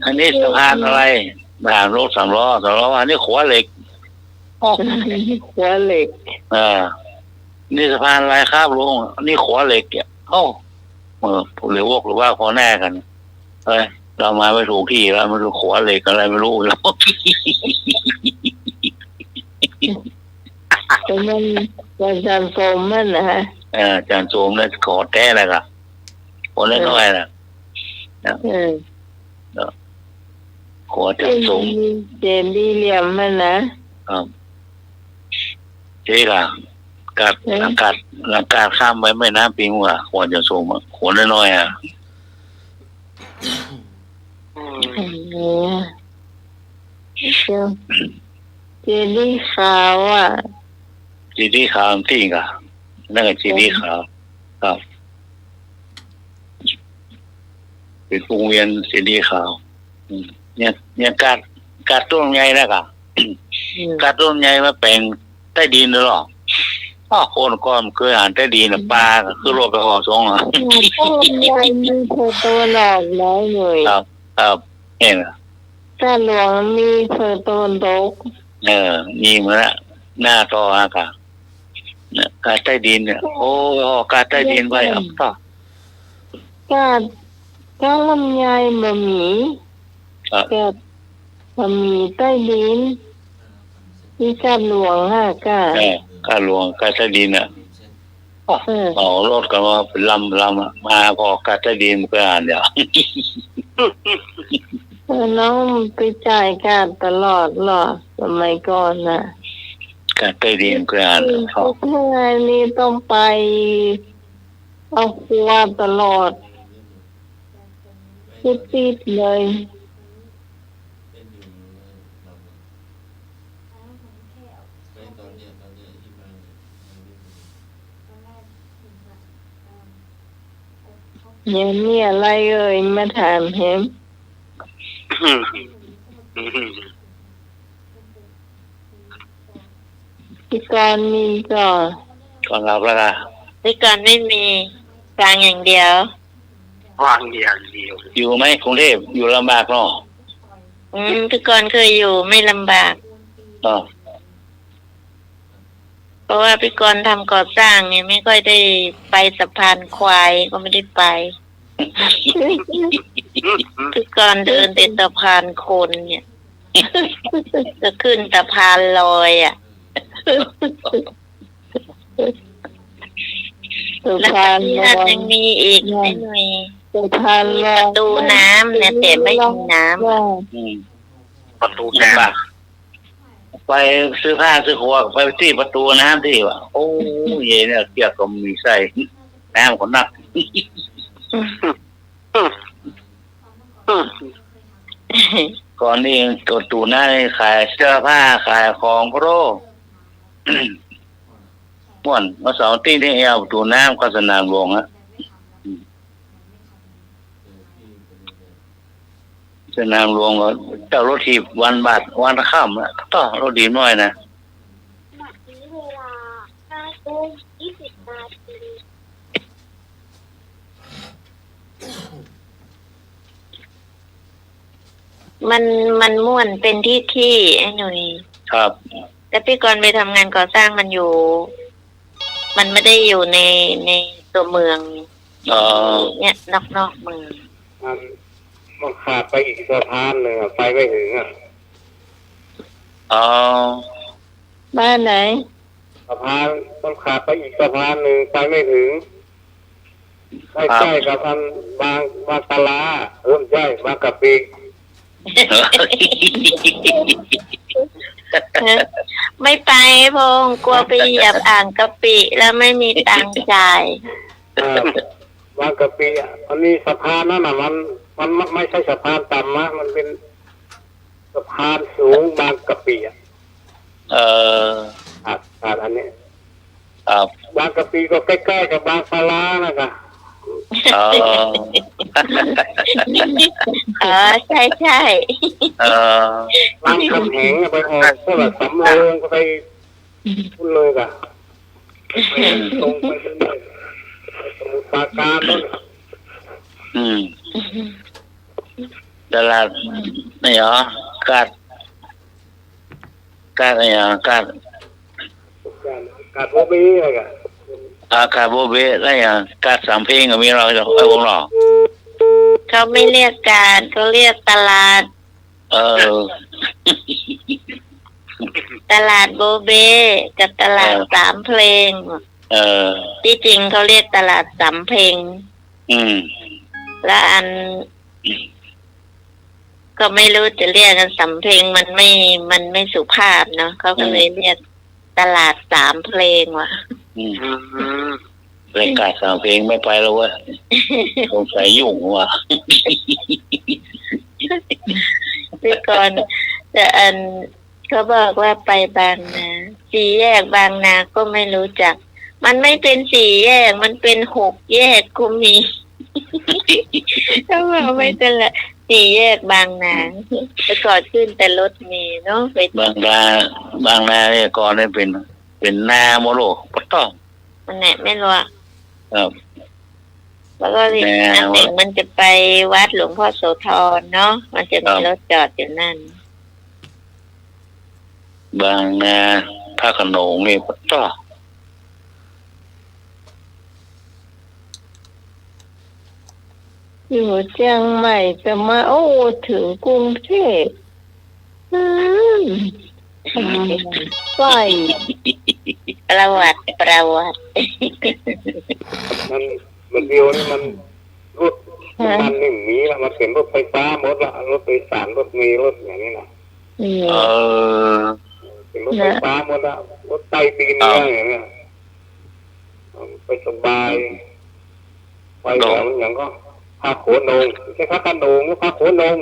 อันนี้สะพานอะไรผ่านรถสามล้ออันนี้ขวาเหล็กขวาเหล็กนี่สะพานอะไรครับลุงนี่ขวาเหล็กหรือวกหรือว่าขอแน่กันเรามาไม่ถูกที่แล้วมันขวาเหล็กอะไรไม่รู้แล้วแต่มันจานโสมมันนะฮะจานโสมนั่นขอแท้เลยค่ะคนเล่นน้อยนะขอจานโสมเจนดีเหลี่ยมมันนะใช่ค่ะอากาศข้ามไปไม่น้ำปิงว่ะขวดจะสูงขวดน้อยเจดีขาวเจดีขาวจริงอ่ะนั่นก็เจดีขาวครับเป็นวงเวียนเจดีขาวเนี่ยการต้นใหญ่แล้วค่ะการต้นใหญ่มาแปลงใต้ดินหรอคนก็เคยอ่านใต้ดินปลาคือรถไปห่อซองต้นใหญ่มีตัวหลอกน้อยเลยครับเห็นแต่หลวงมีตัวโตมีเหมือนหน้าต่ออากาศการใต้ดินเนี่ยโอ้การใต้ดินไว้การลำไยบะหมี่บะหมี่ใต้ดินที่การหลวงการหลวงการใต้ดิน เอารถกันมาเป็นลำมาพอกัดได้ดีมันก็อ่านเดี๋ยว น้องไปจ่ายการตลอดหรอสมัยก่อนน่ะ กัดได้ดีมันก็อ่านเขา ทุกงานนี้ต้องไปเอาครัวตลอดติดเลยเนี่ยมีอะไรเอ่ยมาถามเห็มพี่การมีก่อน ก่อนรับแล้วกัน พี่กรณ์ไม่มีฟังอย่างเดียว วางอย่างเดียว อยู่ไหมกรุงเทพอยู่ลำบากเนาะ พี่กรณ์เคยอยู่ไม่ลำบาก เนาะ เพราะว่าพี่กรณ์ทำก่อสร้างเนี่ยไม่ค่อยได้ไปสะพานควายก็ไม่ได้ไปพี่กรณ์เดินแต่สะพานคนเนี่ยจะขึ้นสะพานลอยอ่ะ สะ แล้ว พาน ที่ ล นั่น อย ยังมีอีกไม่หน่อย สะพาน มี ล ป อย ระตูน้ำเนี่ยแต่ไม่มีน้ำ อืม ประตู ลำบา น้ำ กไปซื้อผ้าซื้อหัวไปที่ประตูน้ำที่ว่าโอ้ยเนี่ยเกี่ยวกับมีใส่น้ำก็นัก ก่อนนี้ตัวตูหน้านี่ขายเสื้อผ้าขายของโปร ม่วนมาสองที่ที่เอาประตูน้ำก็สนามหลวงอะสนามหลวงก็เจ้ารถถีบวันบาทวันละค่ำอะต่อรถดีน้อยนะ เวลา5 ทุ่ม 20 นาที มันม่วนเป็นที่ไอ้หนุ่ย ครับ แต่พี่กรณ์ไปทำงานก่อสร้างมันอยู่ มันไม่ได้อยู่ในตัวเมือง เนี่ยนอกเมือง มันขาดไปอีกสะพานหนึ่งอะไปไม่ถึงอ่ะ อ๋อ บ้านไหน สะพานมันขาดไปอีกสะพานหนึ่งไปไม่ถึงใกล้ๆกับอันบางตลาใช่บางกะปิ ไม่ไปพงษ์กลัวไปเหยียบอ่างกะปิแล้วไม่มีตังค์จ่าย บางกะปิอ่ะมันมีสะพานนั่นน่ะมันไม่ใช่สะพานต่ำนะมันเป็นสะพานสูงบางกะปิอ่ะ ขาดอันนี้ ครับ บางกะปิก็ใกล้ๆกับบางปลานะคะ อ๋อ ใช่ บางคำแหงไปออกพวกสำโรงก็ไปพุ่นเลยกะไปตรงไปเรื่อยๆสมุทรปราการนั่น ตลาดนี่เหรอกาดอะไรอ่ะกาด กาดโมบีอะไรกะ กาดโบเบอะไรอ่ะกาดสามเพลงก็มีเราจะไอ้วงหรอ เขาไม่เรียกการเขาเรียกตลาด ตลาดโบเบกับตลาดสามเพลงที่จริงเขาเรียกตลาดสามเพลงและอัน ก็ไม่รู้จะเรียกกันสำเพลงมันไม่สุภาพเนาะเขาก็เลยเรียกตลาดสามเพลงว่ะ รายการสามเพลงไม่ไปแล้วเว้ยสงสัยยุ่งว่ะ พี่กรณ์แต่อันเขาบอกว่าไปบางนาสี่แยกบางนาก็ไม่รู้จัก มันไม่เป็นสี่แยกมันเป็น6 แยกก็มีเขาบอกไม่เป็นละสี่แยกบางนาแต่ก่อนขึ้นแต่รถเมล์เนาะไป บางนาเนี่ยก่อนเนี่ยเป็นนาโมโลปะต้อง มันไหนไม่รู้อะ ครับ แล้วก็ที่นั่นเองมันจะไปวัดหลวงพ่อโสธรเนาะมันจะมีรถจอดอยู่นั่น บางนาพระโขนงนี่ปะต้อง อยู่เชียงใหม่แต่มาถึงกรุงเทพไป ประวัติ มันมันเดียวนี่มันรถมันหนึ่งนี้ละมันเป็นรถไฟฟ้าหมดละรถโดยสารรถเมล์รถอย่างนี้นะ เออ เป็นรถไฟฟ้าหมดละรถไต้ดินอะไรอย่างเงี้ยไปสบายไปแล้วอย่างก็พาโขนงใช่พาขนงพาโขนง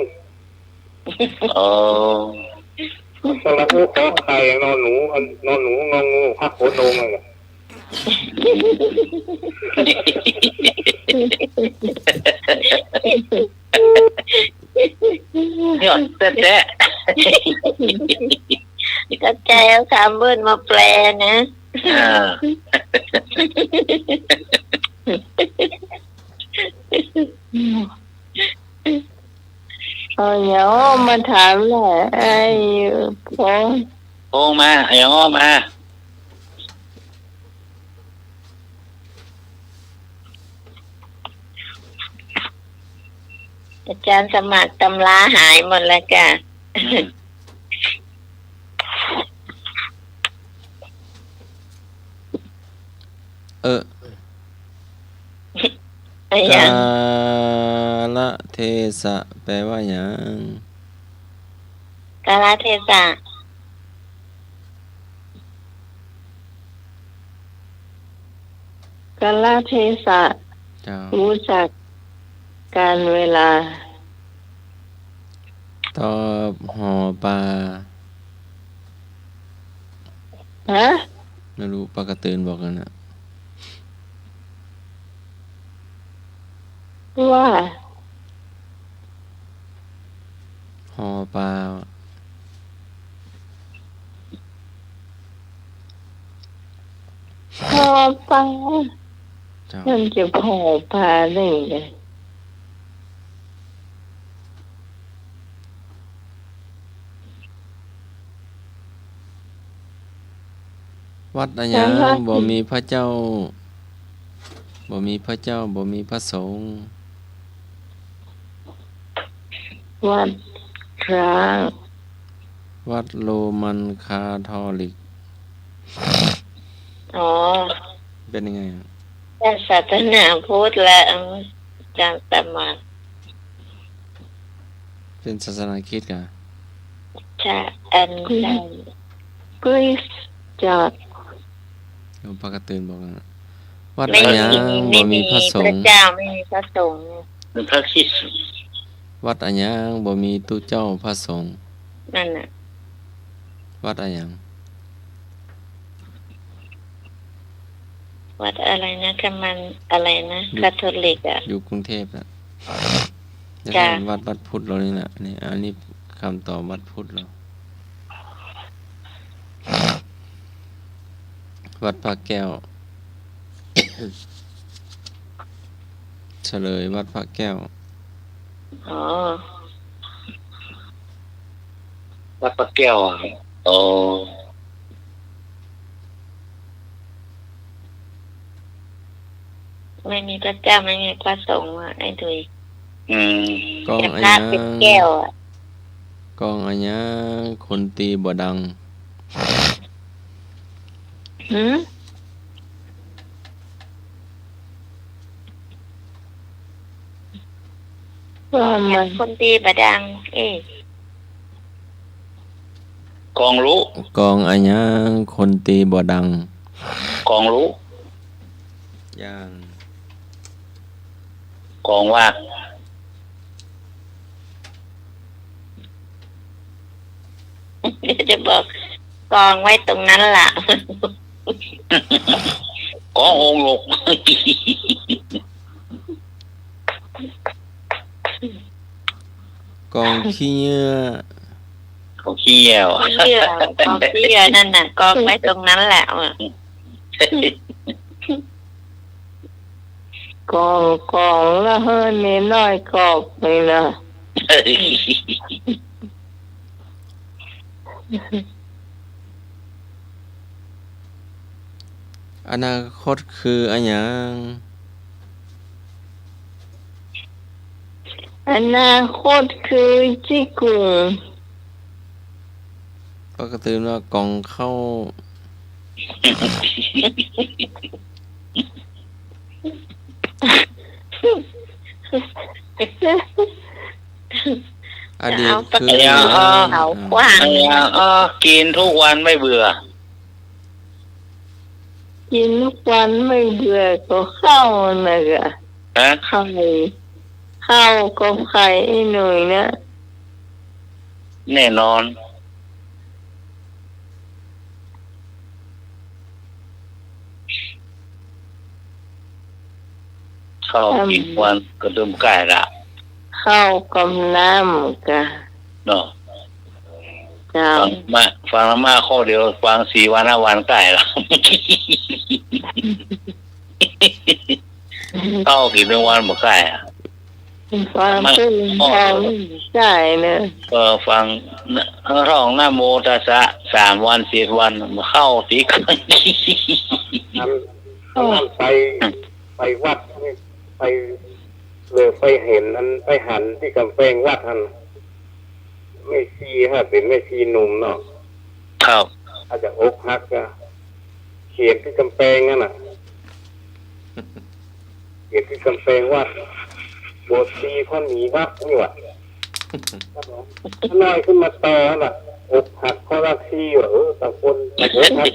เออ สระอูขอไข่นอนหนูงองูพาโขนงอะไร เนี่ยแต่ ก็ใจเอาคำเบิ้ลมาแปลนะ อ่า เดี๋ยวมาถามแหละไอ้พ่อ โอ้มาไอ้อ้อมา อาจารย์สมัครตำราหายหมดแล้วจ้ะ ไอ้ยั กาง ลเทศะแปลว่าหยัง กาลเทศะ กาลเทศะ เจ้า รู้จักการเวลา ตอบหอปลา ฮะ ไม่รู้ปลากระตือนบอกกันนะ ว่า หอปลา พอปลา เจ้า มันจะพอปลาได้ไง วัดอะหยังบ่มีพระเจ้าบ่มีพระเจ้าบ่มีพระสงฆ์ วัดร้าง วัดโรมันคาทอลิก อ๋อ เป็นยังไงอะ แต่ศาสนาพุทธและอาจารย์สมัคร เป็นศาสนาคริสต์กะ จะอันใด กรีซจาก โยมปลากระตือนบอกกันนะวัด ไม่ อะหยัง มี บ่มีพระส พระ งฆ์ เจ้าไม่มีพระสงฆ์ เป็นพระคริสต์ วัดอะหยังบ่มีตุเจ้าพระสงฆ์ นั่นน่ะ วัดอะหยัง วัดอะไรนะกำมันอะไรนะคาทอลิกอ่ะ อยู่กรุงเทพน่ะ จ้ะ วัดพุทธเรานี่แหละนี่อันนี้คำตอบวัดพุทธเราวัดพระแก้ว เฉลยวัดพระแก้ว อ๋อ วัดพระแก้วอ่ะโอ้ ไม่มีพระเจ้าไม่มีพระสงฆ์อ่ะไอ้ดุย อืม กอง แต่ อะ พ ห ระ ยัง เป็นแก้วอ่ะ กองอะหยังคนตีบ่ดัง หืมว่ามัน คนตีบดัง เอ๊ะ กองรู้ กองอะหยังคนตีบ่ดัง กองรู้ ย่าง กองว่าง จะบอกกองไว้ตรงนั้นล่ะ กององค์หลก กองขี้เหงื่อ เขาขี้แยว เชื่อกองเชื่อนั่นน่ะกองไว้ตรงนั้นแหละอ่ะ กองแล้วเฮ้ยนี่น้อยกอบเลยนะ อนาคตคืออะหยัง อนาคตคือจิกุง ปกติว่ากองเข้า อดีตคือ เอากว้าง กินทุกวันไม่เบื่อ กินทุกวันไม่เบื่อก็ข้าวนะกะ ฮะ ไข่ข้าวกับไข่ไอ้หนุ่ยนะ แน่นอนข้าวกินวันก็เริ่มใกล้ละ ข้าวกับน้ำกะ เนาะ เจ้า ฟังมาข้อเดียวฟัง4 วัน 5 วันใกล้ละ ข้าวกินเป็นวันหมดใกล้อะ ฟังเพื่อนเราใช่เนอะ ก็ฟังท่องนะโมตัสสะ3 วัน4 วันมาเข้าสีกัน นั่นไปวัดไปไปเห็นอันไปหันที่กำแพงวัดท่านไม่ชีฮะเป็นไม่ชีหนุ่มเนาะ ครับ อาจจะอกหักอะเขียนที่กำแพงนั่นน่ะเขียนที่กำแพงวัดบทตีพ่อหนีวัดนี่วะถ้าน้อยขึ้นมาต่อน่ะอกหักเพราะรักชีวะต่างคนอกหัก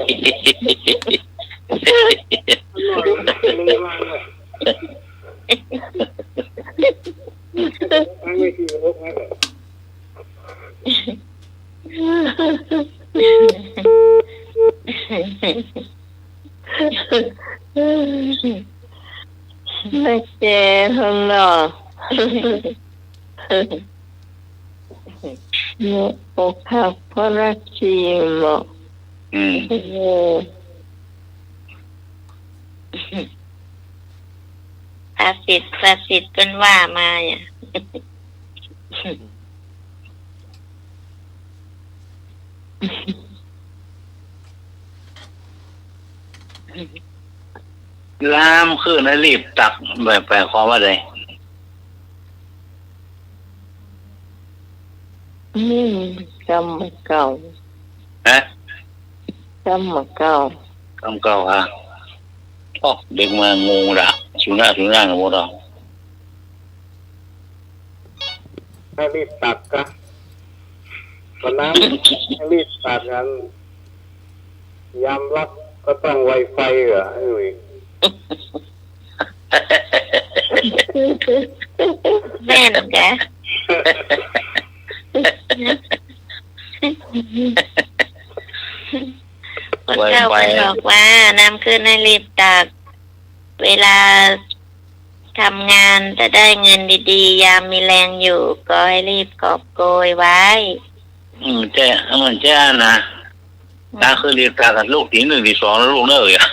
ไม่ชีอกหัก ไม่แก่ทั้งนอกเนี่ยอกหักเพราะรักชีหมอ ภาษิตเป็นว่ามาเนี่ย ลามขึ้นแล้วรีบตักแบบแปลความว่าไง นี่กรรมเก่า ฮะ กรรมเก่า คำเก่าฮะโอ้เด็กมางงละชูหน้าหนูเรา ให้รีบตัดกะตอนนั้นให้รีบตัดกันยามรักก็ต้องไวไฟเหรอไอ้หนุ่ย แม่นแกคนเจ้าก็บอกว่าน้ำขึ้นให้รีบตักเวลาทำงานจะได้เงินดีๆยามมีแรงอยู่ก็ให้รีบกอบโกยไว้ เจ้านะตาคือเรียนตากับลูกที่1ที่2แล้วลูกเนอะอ่ะ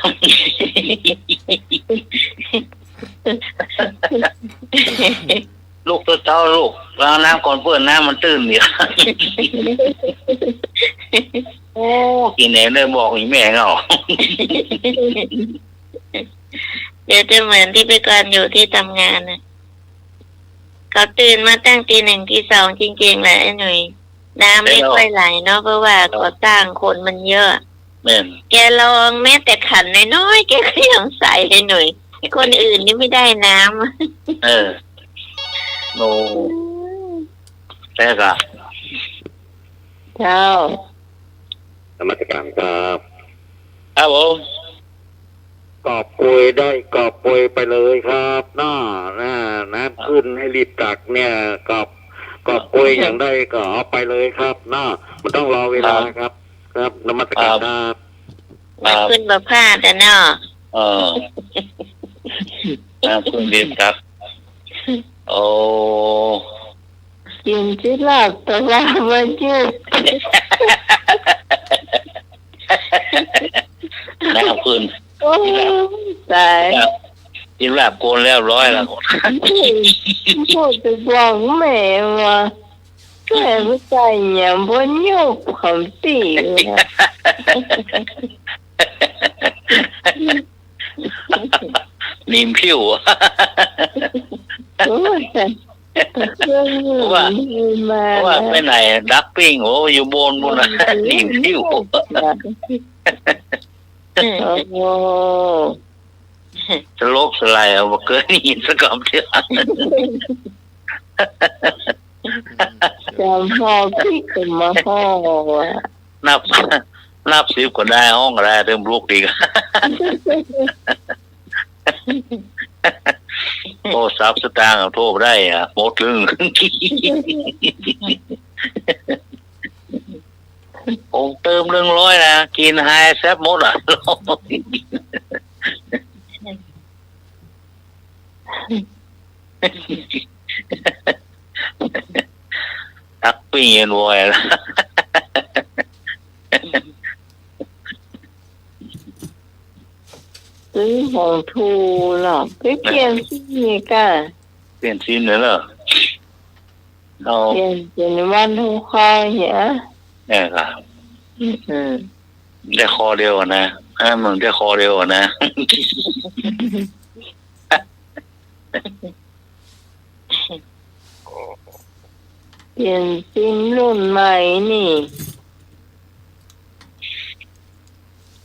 ลูกตัวเจ้าลูกล้างน้ำก่อนเปิดน้ำมันตื้นเนี่ย โอ้กินเองเลยบอกอีแม่เงา เดี๋ยวจะเหมือนที่ไปก่อนอยู่ที่ทำงานนะเขาตื่นมาตั้งตี 1 ตี 2จริงๆแหละไอ้หนุ่ยน้ำไม่ค่อยไหลเนาะเพราะว่าก่อสร้างคนมันเยอะ แม่น แกลองแม้แต่ขันน้อยๆแกก็ยังใส่เลยหนุ่ยคนอื่นนี่ไม่ได้น้ำ โนแต่ก็ เจ้าน มัสการครับ ครับผม กอบโกยได้กอบโกยไปเลยครับน้ำขึ้นให้รีบตักเนี่ยกอบโกยอย่างได้ก็เอาไปเลยครับมันต้องรอเวลาครับ ครับนมัสการครับ มาขึ้นประพาสแต่เนาะ น้ำพึ่งเรียนครับ โอ้ กินที่ลาบตะลามายืด น้ำพึ่ง โอ้ตาย กินลาบโกนแล้วร้อยแล้ว พูดไปบอกแม่ว่าแม่ไม่ใจอย่างบนโยกของตีเลย นิ่มผิว โอ้ยเรื่องว่าว่าไปไหนดักปิ้งโอ้อยู่บนนู่นนะนิ่มผิว โอ้โห สโลกสไลด์เอาบ่เคยได้ยินสักคำเดียว จำพ่อพี่ก็มาห้องว่ะ นับ10ก็ได้ห้องก็ได้เริ่มลูกดีก โอ้ซับสตางค์โทรได้อ่ะหมดลึง ผมเติม100นะกินไฮแซ่บหมดอ่ะ ทักปีเย็นวอยละ ซื้อของทูหรอกไปเปลี่ยนที่นี่กัน เปลี่ยนซิมเลยเหรอเอา เปลี่ยนเป็นวันทุกข้อเหรอ เนี่ยครับ อืม ได้คอเดียวอะนะมึงได้คอเดียวอะนะ เปลี่ยนซิมรุ่นใหม่นี่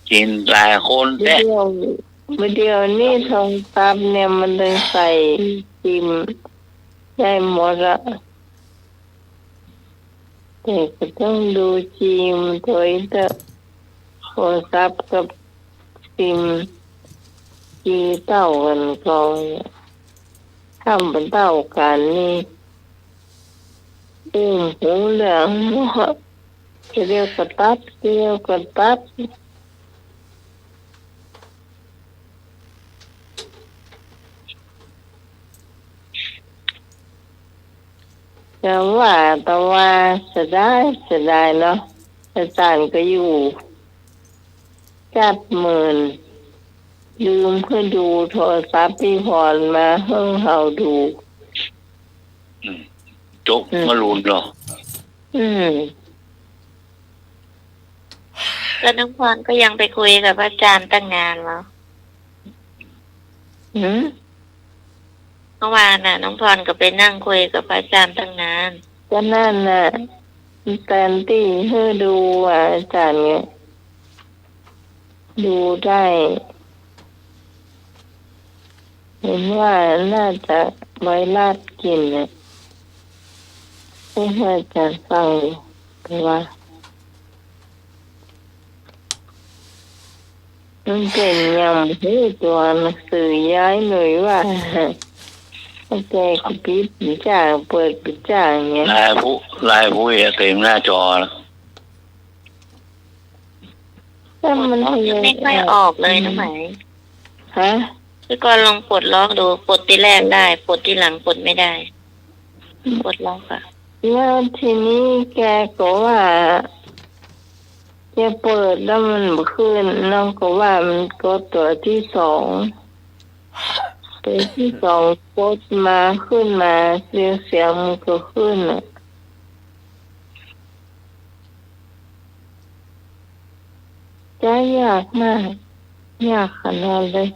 กินหลายคนแท้ เดี๋ยวนี้โทรศัพท์เนี่ยมันเลยใส่ซิมได้หมดละแต่ก็ต้องดูจิมตัวอีกเถอะโทรศัพท์กับซิมจีเต้ากันกองเนี่ยทำเป็นเต้ากันนี่หูเหลืองจะเรียกกระตัดเรียกกระตัดแต่ว่าจะได้เนาะอาจารย์ก็อยู่จัดหมื่นลืมเพื่อดูโทรศัพท์ที่พรมาเพิ่งเฮาดู จกมาลุนเหรอ แล้วน้องพรก็ยังไปคุยกับอาจารย์ตั้งนานแล้วเมื่อวานน่ะ น้องพรก็ไปนั่งคุยกับอาจารย์ตั้งนาน ก็นั่นน่ะแตนตี้เพื่อดูอาจารย์เนี่ยดูได้เห็นว่าน่าจะไว้ลาดกินเนี่ยให้อาจารย์ฟังแต่ว่ามันเป็นยำให้ตัวหนังสือย้ายหน่อยว่าแกก็ปิดจ่าเปิดปิดจ่าอย่างเงี้ยลายผู้เต็มหน้าจอแล้ว ถ้ามัน ไม่ค่อยออกเลยนะไหม ฮะ พี่ก็ลองปลดล็อกดูปลดที่แรกได้ปลดที่หลังปลดไม่ได้ปลดล็อกอะ แล้วทีนี้แกก็ว่าจะเปิดแล้วมันบ่ขึ้นน้องก็ว่ามันก็ตัวที่2ตัวที่2กดมาขึ้นมาเสียงมันก็ขึ้นอ่ะจะยากมากยากขนาดเลย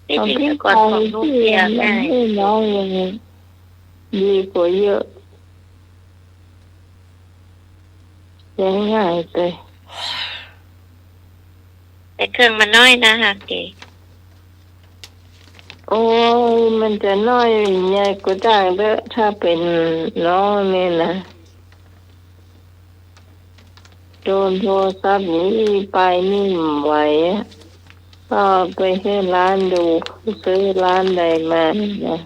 ที่ เอา พี่ พี่ ก่อน ไป ของลูก ที่ เรียน มั ได้ นให้น้องยังดีกว่าเยอะยังง่ายเลย แต่เครื่องมันน้อยนะฮะเก๋ โอ้ยมันจะน้อยใหญ่ก็ได้เด้อถ้าเป็นน้องนี่นะโดนโทรศัพท์นี้ไปนี่ไหวก็ไปให้ร้านดูซื้อร้านใดมานะ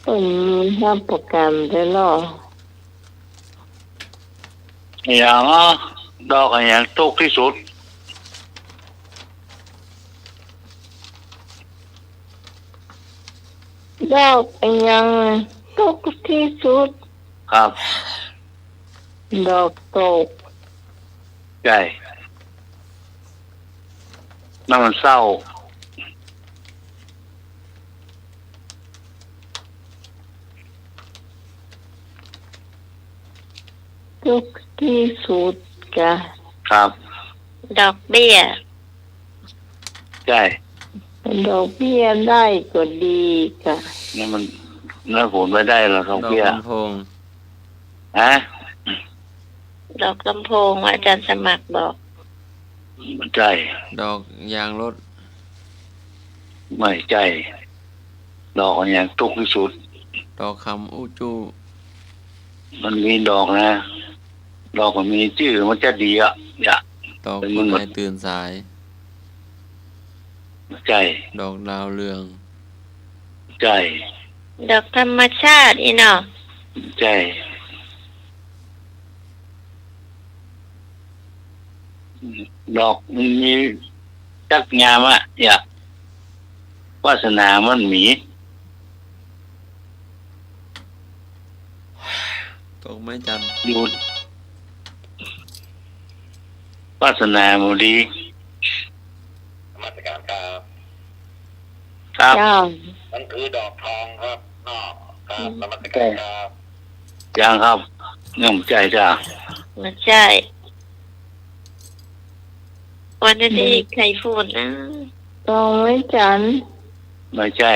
คนมีรับประกันได้หรอ อย่างดอกอย่างตกที่สุด ดอกยังตกที่สุด ครับ ดอกตก ใช่นั่นมันเศร้า ตกที่สุดกะ ครับ ดอกเบี้ย ใช่ ดอกเบี้ยได้ก็ดีกะ นั่นมันนั่นผลไม่ได้หรอกครับ ดอก เพี่ย ลำโพง ฮะ ดอกลำโพงอาจารย์สมัครบอก มันใจ ดอกยางรถ ไม่ใจดอกอย่างทุกข์ที่สุด ดอกคำอู้จู้ มันมีดอกนะดอกมันมีชื่อมันจะดีอ่ะอย่า ดอก เป็น ค มึ น ง ไหนตื่นสาย ใจ ดอกดาวเรือง ใจ ดอกธรรมชาติอีเนาะ ใจดอกมันมีจักงามอ่ะอย่าวาสนามันหมี ตกไม้จันทร์ อยู่วาสนามันดี มาตรการครับ ครับ เจ้า มันคือดอกทองครับนอกครับนมัสการครับ ยังครับยังใจจ้า ไม่ใช่วันนี้ใครพูดนะ ตองไว้จันทร์ ไม่ใช่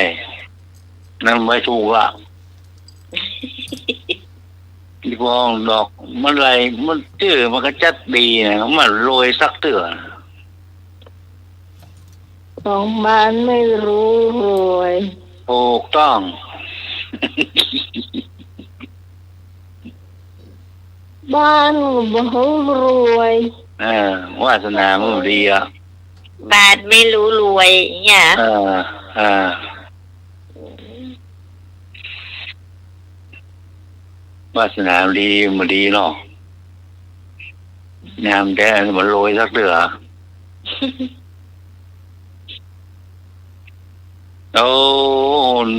นั่นไม่ถูกอ่ะที่พองดอกมันอะไรมันชื่อมันก็จัดดีนะมันโรยสักเตือ ของบ้านไม่รู้รวย ถูกต้อง บ้านก็บ่รวย วาสนามันดีอ่ะ บาทไม่รู้รวยเนี่ย วาสนาดีมันดีเนาะงามแต่มันโรยสักเตือ โอ้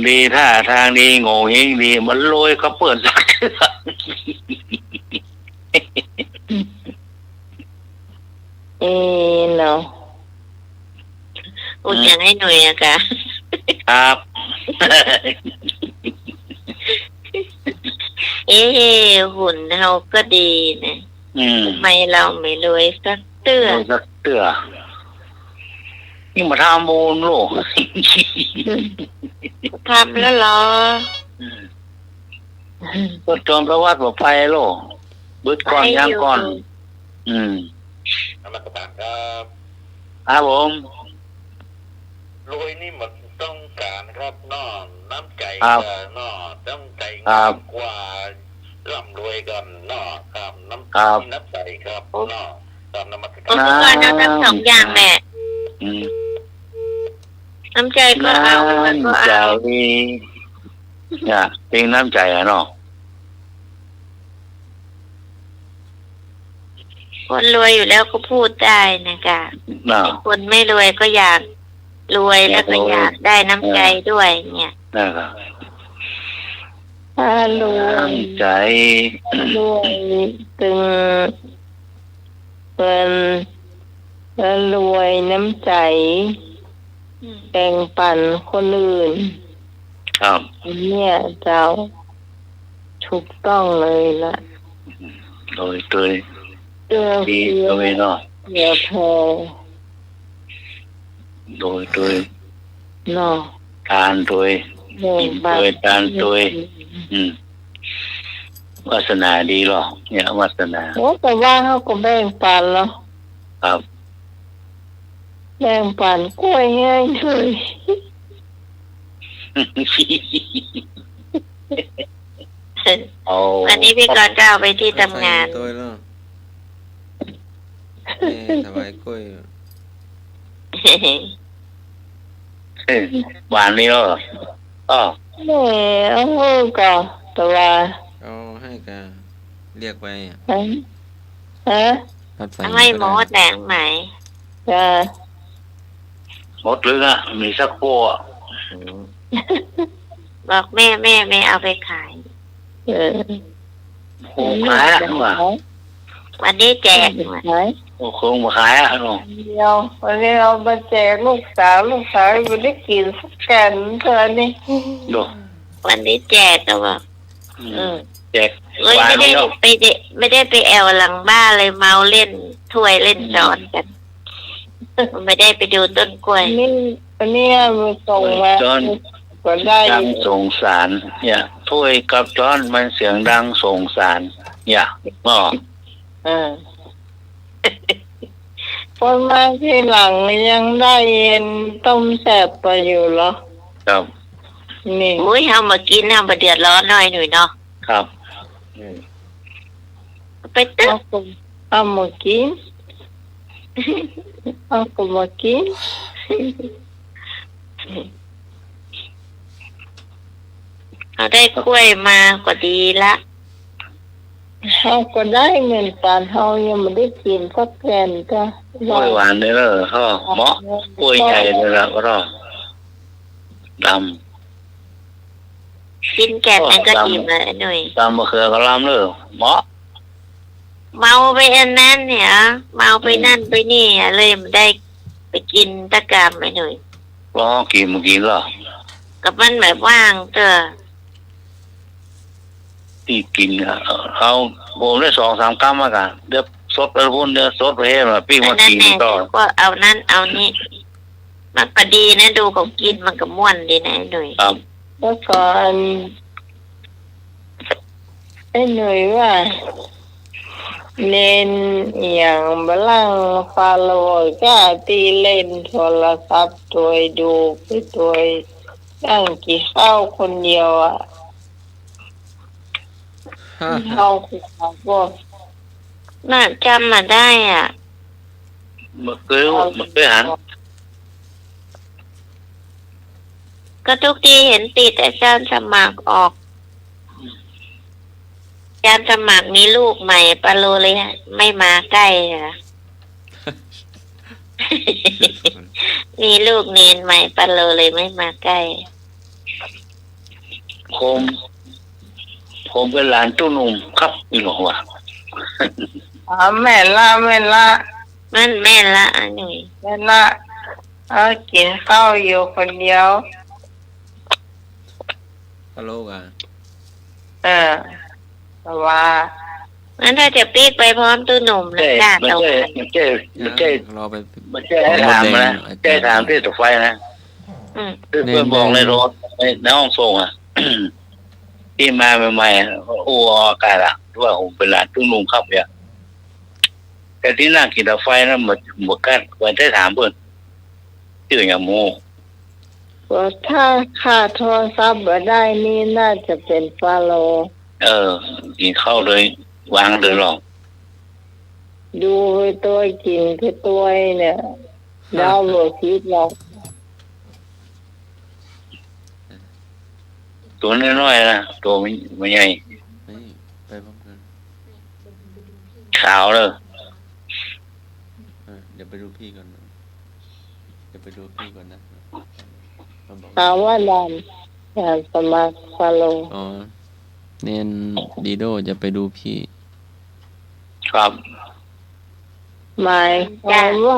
ดีท่าทางดีโง่เฮงดีมันโรยเขาเปิดสักเตือ เนาะ อุดอย่างให้หน่อยอะค่ะ ครับ หุ่นเราก็ดีนะทำไมเราไม่รวยสักเตื้อ โรยสักเตือนี่มาทำบุญโลก ทำแล้วเหรอ ก็จอมประวัติว่าไปโลกบึดก่อนย่างก่อน นมัสการครับ ครับผม รวยนี่มันต้องการครับนอกน้ำใจ ครับ นอกต้องใจ ครั งา บ มกว่าร่ำรวยกันนอกครับน้ำ ครับ น้ำใจครับนอกตามนมัส อุ กา ป ร กรณ์เอาทั้งสองอย่างแหละ อืม น้ำใจก็เอาแล้วก็ น้ำใจ เอา เนี่ยเป็นน้ำใจอะเนาะ คนรวยอยู่แล้วก็พูดได้นะคะ เนาะ คนไม่รวยก็อยากรวยแล้วก็อยากได้น้ำใจด้วยเนี่ย นะครับ ถ้ารวย น้ำใจ รวยตึงเป็นแล้วรวยน้ำใจแบ่งปันคนอื่น ครับ เนี่ยเจ้าถูกต้องเลยล่ะ โดยโดย เอื้อ ดี เฟื้อ โดยเนาะ เผื่อแผ่ โดยโดย เนาะ ทานโดย แบ่งปัน โดยการโดย วาสนาดีหรอเนี่ยวาสนา โอ้แต่ว่าเขาก็แบ่งปันแล้ว ครับ แบ่งปันกล้วยง่ายเลย เอา วันนี้พี่กรณ์ก็เอาไปที่ทำงาน ตัวแล้วถวายกล้วย หวานนี่เหรออ๋อ แม่เอาเฮ้ก็แต่ว่า เอาให้กาเรียกไปอะ ฮะ รับใส่ เอาให้หมอแดงไหม จะ หมดหรืออ่ะมีสักพวก บอกแม่ไม่เอาไปขาย เออ โอ้ขายอ่ะว่ะ วันนี้แจก ขาย โอ้คงมาขายอ่ะเนาะ เดียววันนี้เรามาแจกลูกสาวอยู่ได้กินสักแกันเธอนี่ ดู วันนี้แจกก็บอก แจก เอ้ย หวาน ไม่ได้ นี่เนาะ ไม่ได้ไปแอวหลังบ้านเลยเมาเล่นถ้วยเล่นจอนกัน ไม่ได้ไปดูต้นกล้วย นี่วันนี้มันส่งมา จอน ก็ได้ ดังสงสารเนี่ยถ้วยกับจอนมันเสียงดังสงสารเนี่ยอ๋อ อ่าพอมาที่หลังยังได้เย็นต้มแซ่บไปอยู่เหรอ ครับ นี่ อุ้ยเฮามากินเฮามาเดือดร้อนหน่อยหน่อยเนาะ ครับ ไปตึ๊บ เอามากินเอาก็มากิน เอาได้กล้วยมาก็ดีละ เขาก็ได้เงินปานเขายังไม่ได้กินสักแกนก็ กล้วยหวานเนี่ยเหรอเขาเหมาะกล้วยใหญ่เลยละก็รอด กินแก่นมันก็อิ่มเลยหน่อย ำดำมะเขือก็ลำเลยเหมาะ เมาไปอันนั้นเนี่ยเมาไปนั่นไปนี่เลยมันได้ไปกินตะกามไปหน่อย รอกินมากินเหรอ กับมันแบบว่างเตอ ที่กินอะเอาผมได้2-3 กรัมมากันเดี๋ยวสดไปพุ่นเดี๋ยวสดไปให้มาปิ้ง อั มาน นั้น กิน แน่ ต่อ ก็เอานั้นเอานี้มันก็ดีนะดูเขากินมันก็ม่วนดีนะหน่อย ครับ แล้วก่อนไอ้หน่วยว่าเล่นอย่างบลังฟาโลก็ตีเล่นโทรศัพท์ตัวดูไปตัวนั่งกี่ข้าวคนเดียวอ่ะเขาคือเขาบอก น่าจำมาได้อ่ะ มันเคยหัน ก็ทุกทีเห็นติดอาจารย์สมัครออกอาจารย์สมัครมีลูกใหม่ปาโลเลยไม่มาใกล้อ่ะ มีลูกเนนใหม่ปาโลเลยไม่มาใกล้ ผมเป็นหลานตู้หนุ่มครับนี่หรอวะ แม่ละแม่ละ มันแม่นละอันหน่อย แม่ละกินข้าวอยู่คนเดียว ฮัลโหลกัน แต่ว่า งั้นถ้าจะปีกไปพร้อมตู้หนุ่มแล้วจ้า ไม่ เอา ใช่ กัน ไม่ใช่ไม่ใช่ รอไป ไม่ใช่ให้ถามนะใช่ถามที่ตกไฟนะ อืม เพื่อนบอกในรถในห้องส่งอ่ะ ที่มาใหม่ๆอู้อากาศอ่ะว่าผมเป็นหลานตุ้งลุงครับเนี่ยแต่ที่นั่งกินไฟนะหมดกันวันได้ถามเพื่อนชื่ออย่างโม ว่าถ้าขาดโทรศัพท์มาได้นี่น่าจะเป็นฟาโล กินข้าวเลยวางเลยหรอก ดูไปตัวกินคือตัวเนี่ยดาวโหลดคิดหรอก ตัวน้อยๆนะตัวไม่ใหญ่ นี่ไปพร้อมกัน ขาวเลย เดี๋ยวไปดูพี่ก่อนนะเดี๋ยวไปดูพี่ก่อนนะมาบอก ถามว่าดำอยากสมัครฟาโล อ๋อเนนดีโดจะไปดูพี่ ครับ หมายความว่า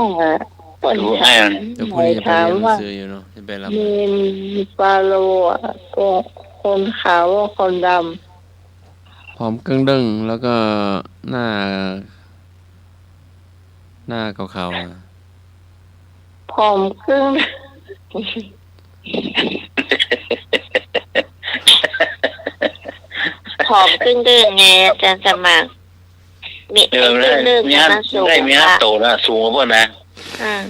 คน ดูให้ ถาม มัน เดี๋ยวพรุ่งนี้จะไปเรียนหนังสืออยู่เนาะจะไปรับ มีฟาโลก็คนขาวว่าคนด ผอมกึ่งดึงแล้วก็หน้าขาวๆนะ ำผอมครึ่ง ผอมครึ่งๆไงอาจารย์สมัครมี เดิม ค ได้ รึ่ง มี ๆ ฮั มันสูง ได้มีฮัโตนะสูงกว่าเพื่อนนะ อืม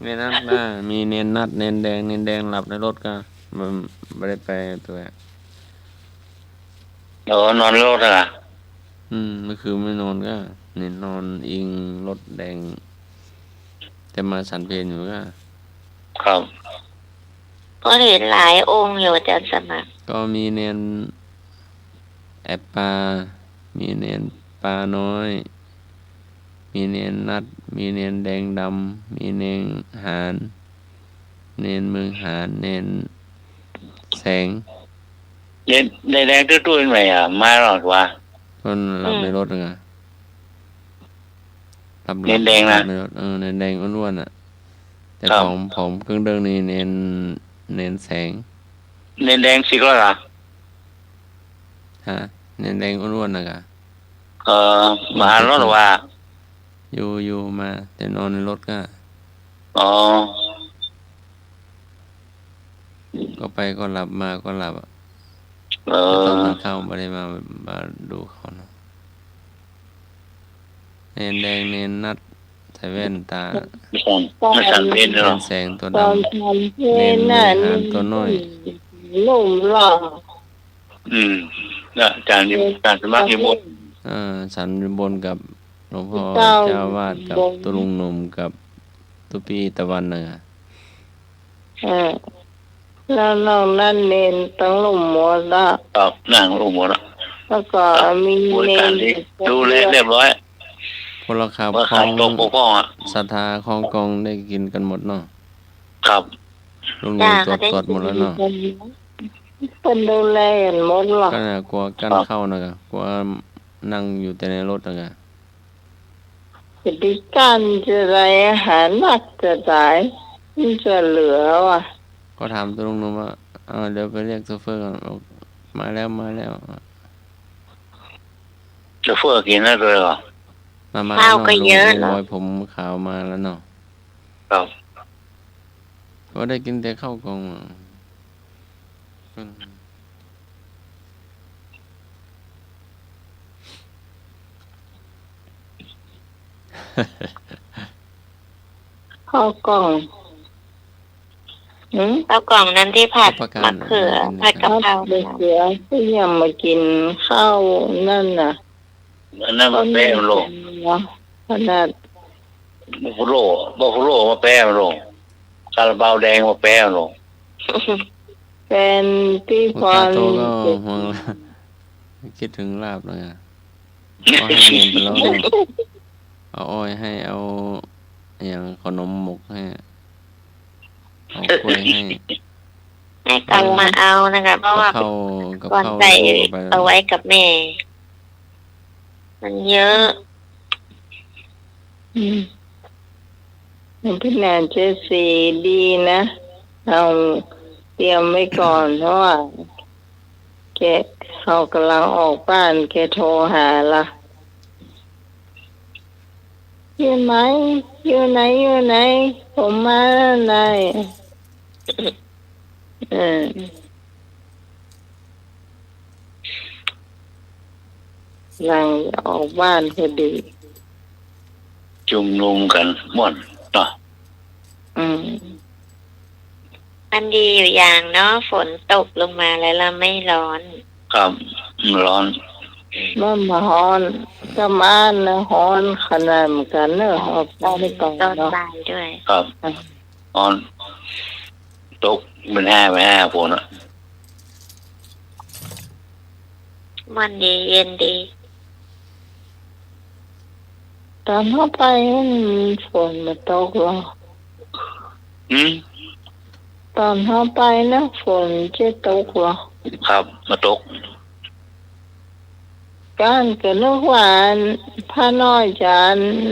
เนนนัดนะมีเนนนัดเนนแดงหลับในรถก็มันไม่ได้ไปตัว นอนรถนะ เมื่อคืนไม่นอนก็เนนนอนอิงรถแดงแต่มาสันเพลอยู่ก็ ครับ ก็เห็นหลายองค์อยู่อาจารย์สมัคร ก็มีเนนแอปปลามีเนนปลาน้อย มีเนนนัด มีเนนแดงดำมีเนนหานเนนเมืองหานเนนแสง ในแดงตุ้ยๆใหม่มาหรอกว่า คนหลับในรถไงหลับ เนนแดงนะ หลับในรถเนนแดงอ้วนๆอ่ะ แต่ ครับ ผมครึ่งเดิงนี่เนนแสง ในแดงสิก็ล่ะ ฮะเนนแดงอ้วนๆนะกะ มาหารถว่า อยู่มาแต่นอนในรถก็ อ๋อ ก็ไปก็หลับมาก็หลับอะ เอ ตอน อ นั้นเข้าไม่ได้มาดูเขาเนาะ นแดงเนนนัดใส่แว่นตา ไม่สั่นเพลน เน เนาะ นแสงตัว ต ด อนทำเพล ำเน ง นบ น่ะ ริหารตัวน้อย ลุ่มหล่อ นะอาจารย์สมัครนิมนต์ ฉันบนกับหลวงพ่อ เจ้า เจ้าวาดกับ บน ตุลุงหนุ่มกับตุปีตะวันน่ะ แล้วนอกนั้นเนนต้องลุ่มหมดละ ครับนั่งลงหมดแล้ว แล้วก็มี บริ เน การ น ที่ดูแลเรียบร้อย พวกเราขับ ว่า คลอ ขาด ง ตกบกพร่องอ่ะ ศรัทธาคลองกองได้กินกันหมดเนาะ ครับ ลุงหนุ่มตรวจหมดแล้วเนาะ เป็นดูแลกันหมดหรอก ก็น่ะกลัวกันเข้านะกะกลัวนั่งอยู่แต่ในรถนะกะ จะดีกันจะไรอาหารมากจะตายมันจะเหลือว่ะ ก็ถามตุลุงหนุ่มว่าเดี๋ยวไปเรียกโซเฟอร์ก่อนบอกมาแล้ว จะเฟื่อกินได้เลยเหรอ มา ข้าวก็เยอะ ลุง เนอะ บอยผมขาวมาแล้วเนาะ ครับ ก็ได้กินแต่ข้าวกล่องอะอืม ข้าวกล่องหืม ข้าวกล่องนั้นที่ผัดมะเขือผัดกะเพรา เด็กเสือที่ยังมากินข้าวนั่นน่ะ อันนั้นมาแป้มลง ขนาด บุฟเฟโลมาแป้มลงคาราบาวแดงมาแป้มลง เป็นที่พ ตาร โตก็ห่วงละคิดถึงลาบเลยอะก็ให้เงินไปแล้วเนี่ยเอาอ้อยให้เอาอย่างขนมหมกให้เอากล้วยให้ ให้กลับมาเอานะคะเพราะว่า กับ ก่อน ข้าว ใส่ ไป เอาไว้กับแม่ มันเยอะ พี่แนนเจสีดีนะเอาเตรียมไว้ก่อนเพราะว่าแกเขากำลังออกบ้านแกโทรหาละอยู่ไหนอยู่ไหนผมมาแล้วนายหลังออกบ้านพอดี จุ่มนุมกันม่วนเนาะ มันดีอยู่อย่างเนาะฝนตกลงมาแล้วเราไม่ร้อน ครับร้อน มันมาฮ้อนก็มานะฮ้อนขนาดเหมือนกันเนอะออกบ้านไปก่อน ตอน เนาะ บ่ายด้วย ครับร้อนตกเป็นแห่ฝนอ่ะ มันดีเย็นดี ตอนเข้าไปฝนมาตกหรอ ตอนเข้าไปนะฝนจะตกหรอ ครับมาตก การก็นึกว่าพระน้อยจะ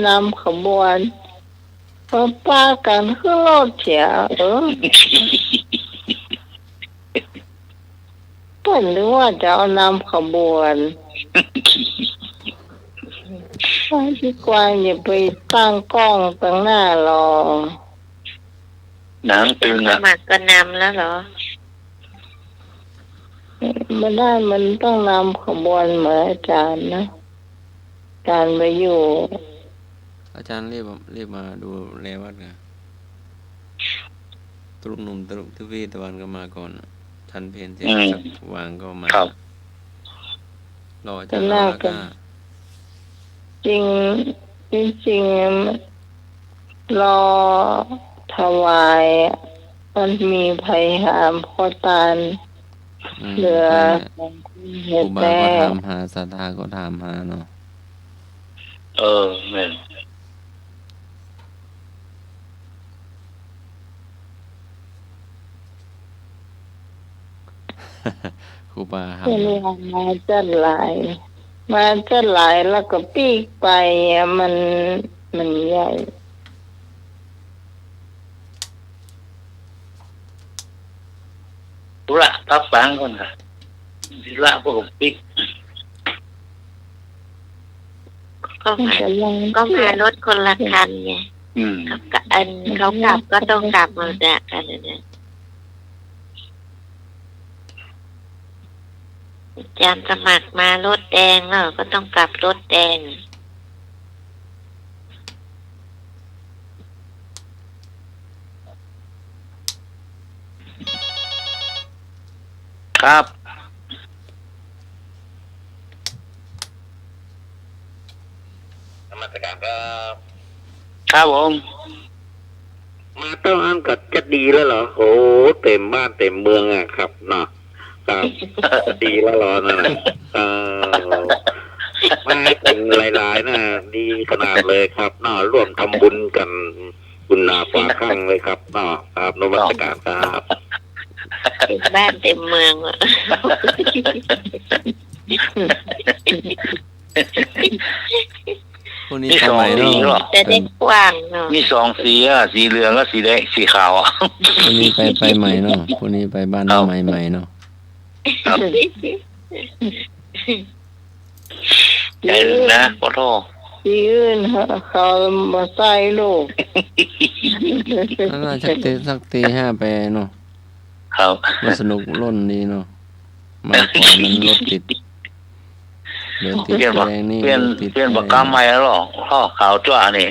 นำขบวนพอป้ากันขึ้นรถเสียเปิ่นหรือว่าจะเอานำขบวนพี่กวางอย่าไปตั้งกล้องตั้งหน้ารอ หนังตึง ส อ่ะ มัครก็นำแล้วเหรอ ไม่ได้มันต้องนำขบวนเหมือนอาจารย์นะการไปอยู่ อาจารย์รีบมาดูแลวัดไงตุลุงหนุ่มตุลุงทุวีตะวันก็มาก่อนทันเพนเสร็จสักวางก็มา ครับ รออาจารย์แล้วก็ จริงรอถวายมันมีภัยหามพ่อตาลเหลือ ครูบาก็ถามหาศรัทธาก็ถามหาเนาะ แม่น ครูบาครับ เป็นวันมาจะหลายแล้วก็ปีกไปมันใหญ่ ธุระพักฟังก่อนค่ะธุระพวกปิ๊ก ก็มารถคนละคันไงเขากลับก็ต้องกลับมาจากกันเนี่ยอาจารย์สมัครมารถแดงแล้วก็ต้องกลับรถแดง ครับ นมัสการครับ ครับผม มาต้นอันก็จะดีแล้วเหรอโอ้เต็มบ้านเต็มเมืองอ่ะครับเนาะครับดีแล้วเหรอนะมาเป็นหลายๆนะดีขนาดเลยครับเนาะร่วมทำบุญกันคุณนาฝาข้างเลยครับเนาะครับนมัสการครับ เต็มบ้านเต็มเมืองอะ พรุ่งนี้ไปใหม่เนาะ จะได้กว้างเนาะ มีสองสีอ่ะสีเหลืองกับสีแดงสีขาวอ่ะ พรุ่งนี้ไปใหม่เนาะพรุ่งนี้ไปบ้านน้าใหม่เนาะ ใจลึกนะขอโทษ ที่อื่นเขามาใส่ลูก นั่นน่าสักตีห้าไปเนาะ ครับ มันสนุกล้นดีเนาะมากกว่ามันรถติดเดี๋ยวติด เปลี่ยน แดงนี่ เปลี่ยนปากกาใหม่แล้วหรอพ่อขาวจ้านี่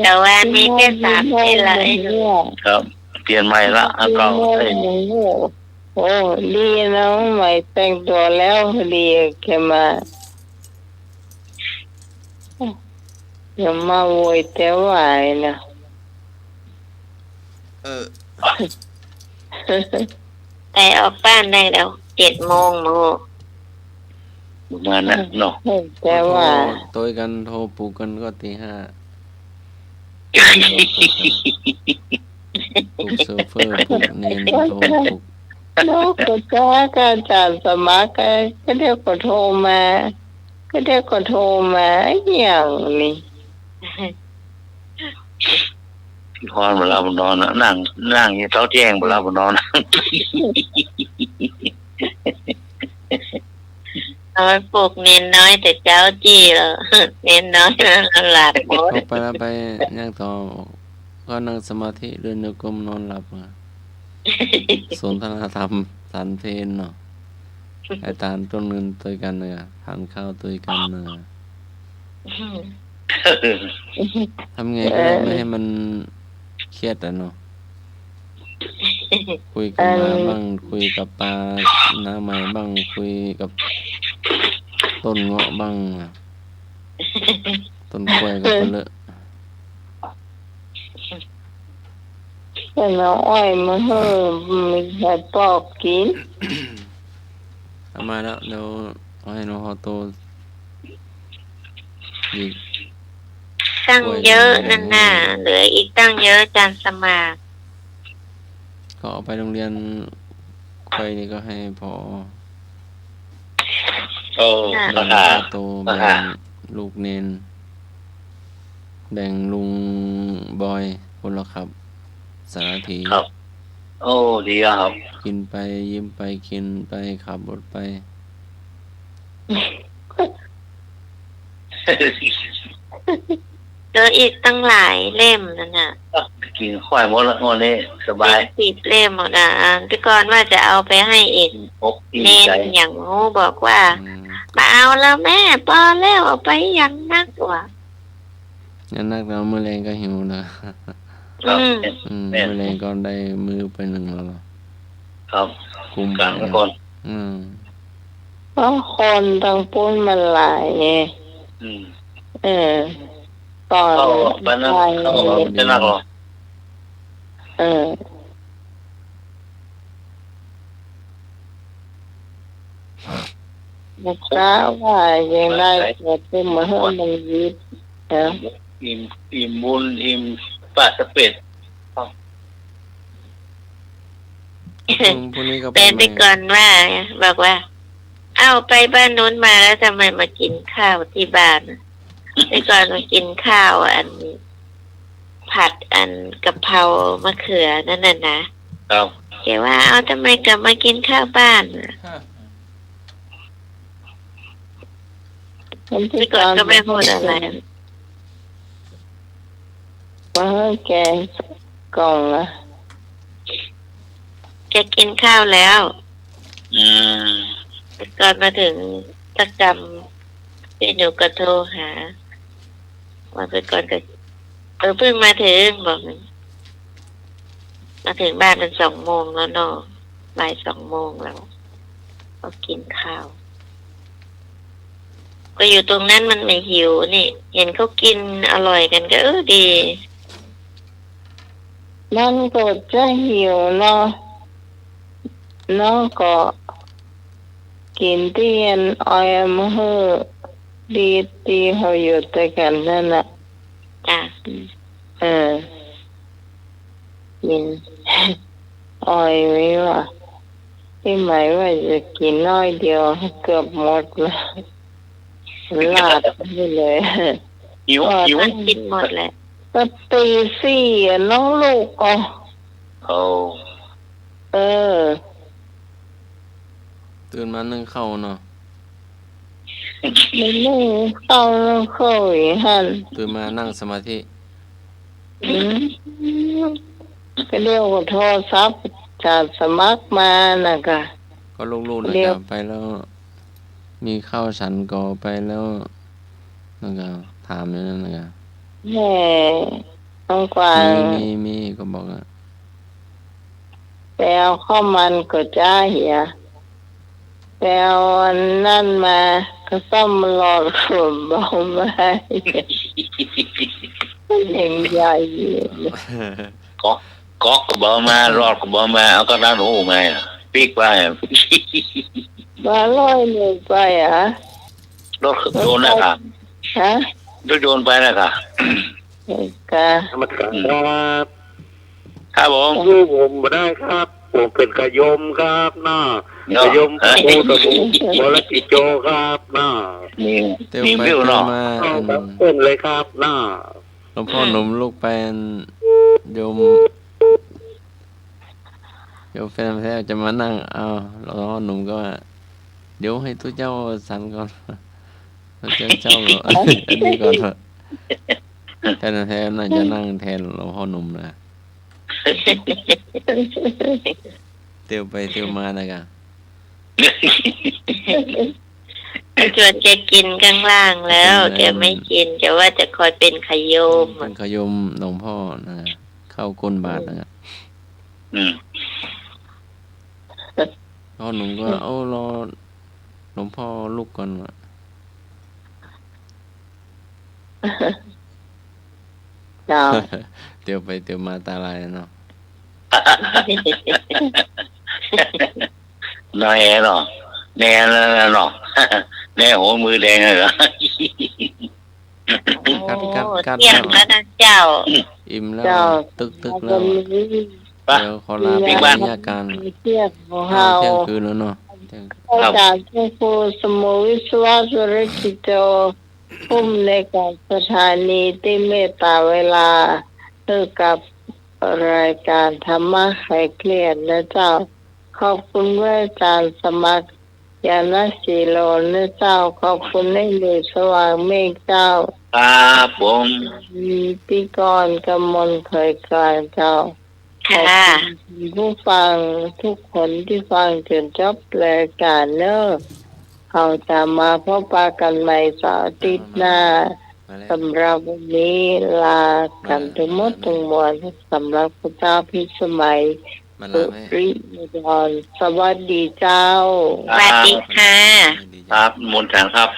แต่ว่ามีแค่3เส้นเลย ครับ เปลี่ยนใหม่ละอันเก่าเอ้ย โอ้ดีนะใหม่แต่งตัวแล้วดีแค่มาอย่ามาโวยแต่วายนะ แต่ออกบ้านได้แล้ว7 โมงโม ประมาณนั้นเนาะ แต่ว่า โต้ยกันโทรปลุกกันก็ตีห้าปลุกโซเฟอร์ปลุกเนนโทรปลุก น้องก็จ้าการจัดสมัครก็เรียกก็โทรมาอย่างนี้ พี่พรเวลาบนนอนนะนั่งอย่างเช้าแจ้งเวลาบนนอน เอาไว้ปลูกเน้นน้อยแต่เจ้าจี้เหรอ เน้นน้อยหลับหมด เข้าไปแล้วไปย่างต่อก็นั่งสมาธิเดินโยกมนอนหลับอะสนทนาธรรมสานเพลนเนาะไอ้ตาลต้นเงินตัวกันเนอะทานข้าวตัวกันเนอะทำไงก็ได้ไม่ให้มันเครียดอ่ะเนาะคุยกับมาบ้างคุยกับปลาหน้าใหม่บ้างคุยกับต้นเงาะบ้างอะต้นกล้วยก็เลอะ แต่น้องอ้อยมาเฮ้มีใครปอกกิน เอามาแล้วเดี๋ยวเอาให้น้องฮอโตอีก ตั้งเยอะนั่นน่ะเหลืออีกตั้งเยอะจานสมัคร ก็เอาไปโรงเรียนไปนี่ก็ให้พอ โอ้ แบ่ ราง คา โตแบ่งลูกเนนแบ่งลุงบอยคนละครับสารถี ครับ โอ้ดีอะครับ กินไปยิ้มไปกินไปขับรถไป เหลืออีกตั้งหลายเล่มนั่นน่ะ กินค่อยหมดละวันนี้สบาย 10 เล่มหมดอ่ะพี่กรณ์ว่าจะเอาไปให้เอก อกอิ่ม เน้น ใจ อย่างงูบอกว่า อืม มาเอาแล้วแม่พอแล้วเอาไปอย่างนักกว่า งั้นนักเราเมื่อแรงก็หิวนะ ครับ เมื่อแรงก็ได้มือไปหนึ่งแล้วเหรอ ครับ กุม กลางทุกคน อืม เพราะคนทั้งปุ้นมันหลายไง อืม ก่อน เข้าไปนั่งเข้าไปนั่งรอ นักษาว่าอย่างไรก็เป็นเหมือนมันยิบนะ อิ่มบุญอิ่มปลาสเป็ด พรุ่งนี้ก็ไป เป็น ให ไป ม่ ก่อนว่าบอกว่า เอาไปบ้านนู้นมาแล้วทำไมมากินข้าวที่บ้านไปก่อนมากินข้าวอัน ผัดอันกะเพรามะเขือนั่นน่ะนะครับ แกว่าเอาทำไมกลับมากินข้าวบ้านน่ะ มัน ไป ที่ ก่อนก็ไม่พูดอะไร ว่าแกกล่องละ แกกินข้าวแล้ว อืม ไปก่อนมาถึงตะกรรมที่หนูก็โทรหาว่าไปก่อนก็เพิ่งมาถึงบอก มาถึงบ้านเป็น2 โมงแล้วเนาะบ่าย2 โมงแล้วก็กินข้าว ก็อยู่ตรงนั้นมันไม่หิวนี่ เห็นเขากินอร่อยกันก็ดี มันก็จะหิวเนาะน้องก็กินที่อันออยมเฮอดีที่เขาอยู่ด้วยกันนั่นน่ะ จ้ะ กิน ออยไว้ว่าที่หมายว่าจะกินน้อยเดียวเกือบหมดแล้วลาดไปเลย หิว มันกินหมดแหละ ก็ตี 4อะน้องลูกก็ โอ้ ตื่นมานึ่งข้าวเนาะ ไม่นึ่งเข้าเข้าอีหัน ตื่นมานั่งสมาธิ ก็เรียกว่าโทรศัพท์จากสมัครมานะกะ ก็ลูกๆนะ เดี๋ ค ยว รับไปแล้ว มีข้าวฉันก็ไปแล้วนะครับถามอย่างนั้นนะครับ แม่ต้องกวาง มีก็บอกว่า ไปเอาข้าวมันก็จ้าเหียไปเอาอันนั่นมาก็ต้มหลอดขมเบามาอย่างใหญ่เลย ก็ก็บ่มารอดก็บ่มาเอาก็ด้านหูมาปีกไป มาลอยเลยไปอ่ะ รถโดนนะครับ ฮะ รถโดนไปนะครับ กะ ธรรมดาครับ ครับผม คือผมมาได้ครับ ผมเป็นกระยมครับน้ากระยมปูตะบุบรกิจโจครับน้า นี่ เตียว นี่ ไป วิว เตียว เนาะ มา ครับเต้นเลยครับน้า หลวงพ่อหนุ่มลูกไปโยมแฟนแท้จะมานั่งเอาหลวงพ่อหนุ่มก็ว่าเดี๋ยวให้ทุกเจ้าสันก่อนเจ้าอันนี้ก่อนเถอะแฟนแท้น่าจะนั่งแทนหลวงพ่อหนุ่มนะเตียวไปเตียวมานะครับ ชวนแกกินข้างล่างแล้วแกไม่กินจะว่าจะคอยเป็นขยม เป็นขยมหลวงพ่อนะเข้าก้นบาทนะครับ พ่อหนุ่มก็เอารอหลวงพ่อลูกก่อนว่ะ จ้า เตียวไปเตียวมาตาลายเนาะ น้อยเนาะแน่เนาะแน่หัวมือแดงเลยเหรอ กัด เที่ยงแล้วนะเจ้า อิ่มแล้ว เจ้า ตึก วัน แล้ว นี้ เดี๋ยวขอลาไปบรรยากาศ เที่ยงของ เที่ เฮา ยงคืนแล้วเนาะเที่ยง อาจารย์ผู้ครูสมุวิศวะสุรกิจโจผู้อำนวยการสถานีที่เมตตาเวลาเพื่อกับรายการธรรมะไขเครียดนะเจ้า ขอบคุณว่าอาจารย์สมัครยานาสีโลนะเจ้า ขอบคุณให้หน่วยสว่างเมฆเจ้า ครับผม พี่กรกำมลเคยกลางเจ้า ค่ะ ผู้ฟังทุกคนที่ฟังจนจบรายการเนอะเขาจะมาพบปะกันใหม่เสาร์อาทิตย์หน้า มาแล้ว สำหรับวันนี้ลากันทั้งหมดทั้งมวลสำหรับพระเจ้าพิสมัย มา สุ ลาไหม ริมดรสวัสดีเจ้า สวัสดีค่ะ ดี ค จ้ะ รับมนต์แสงครับ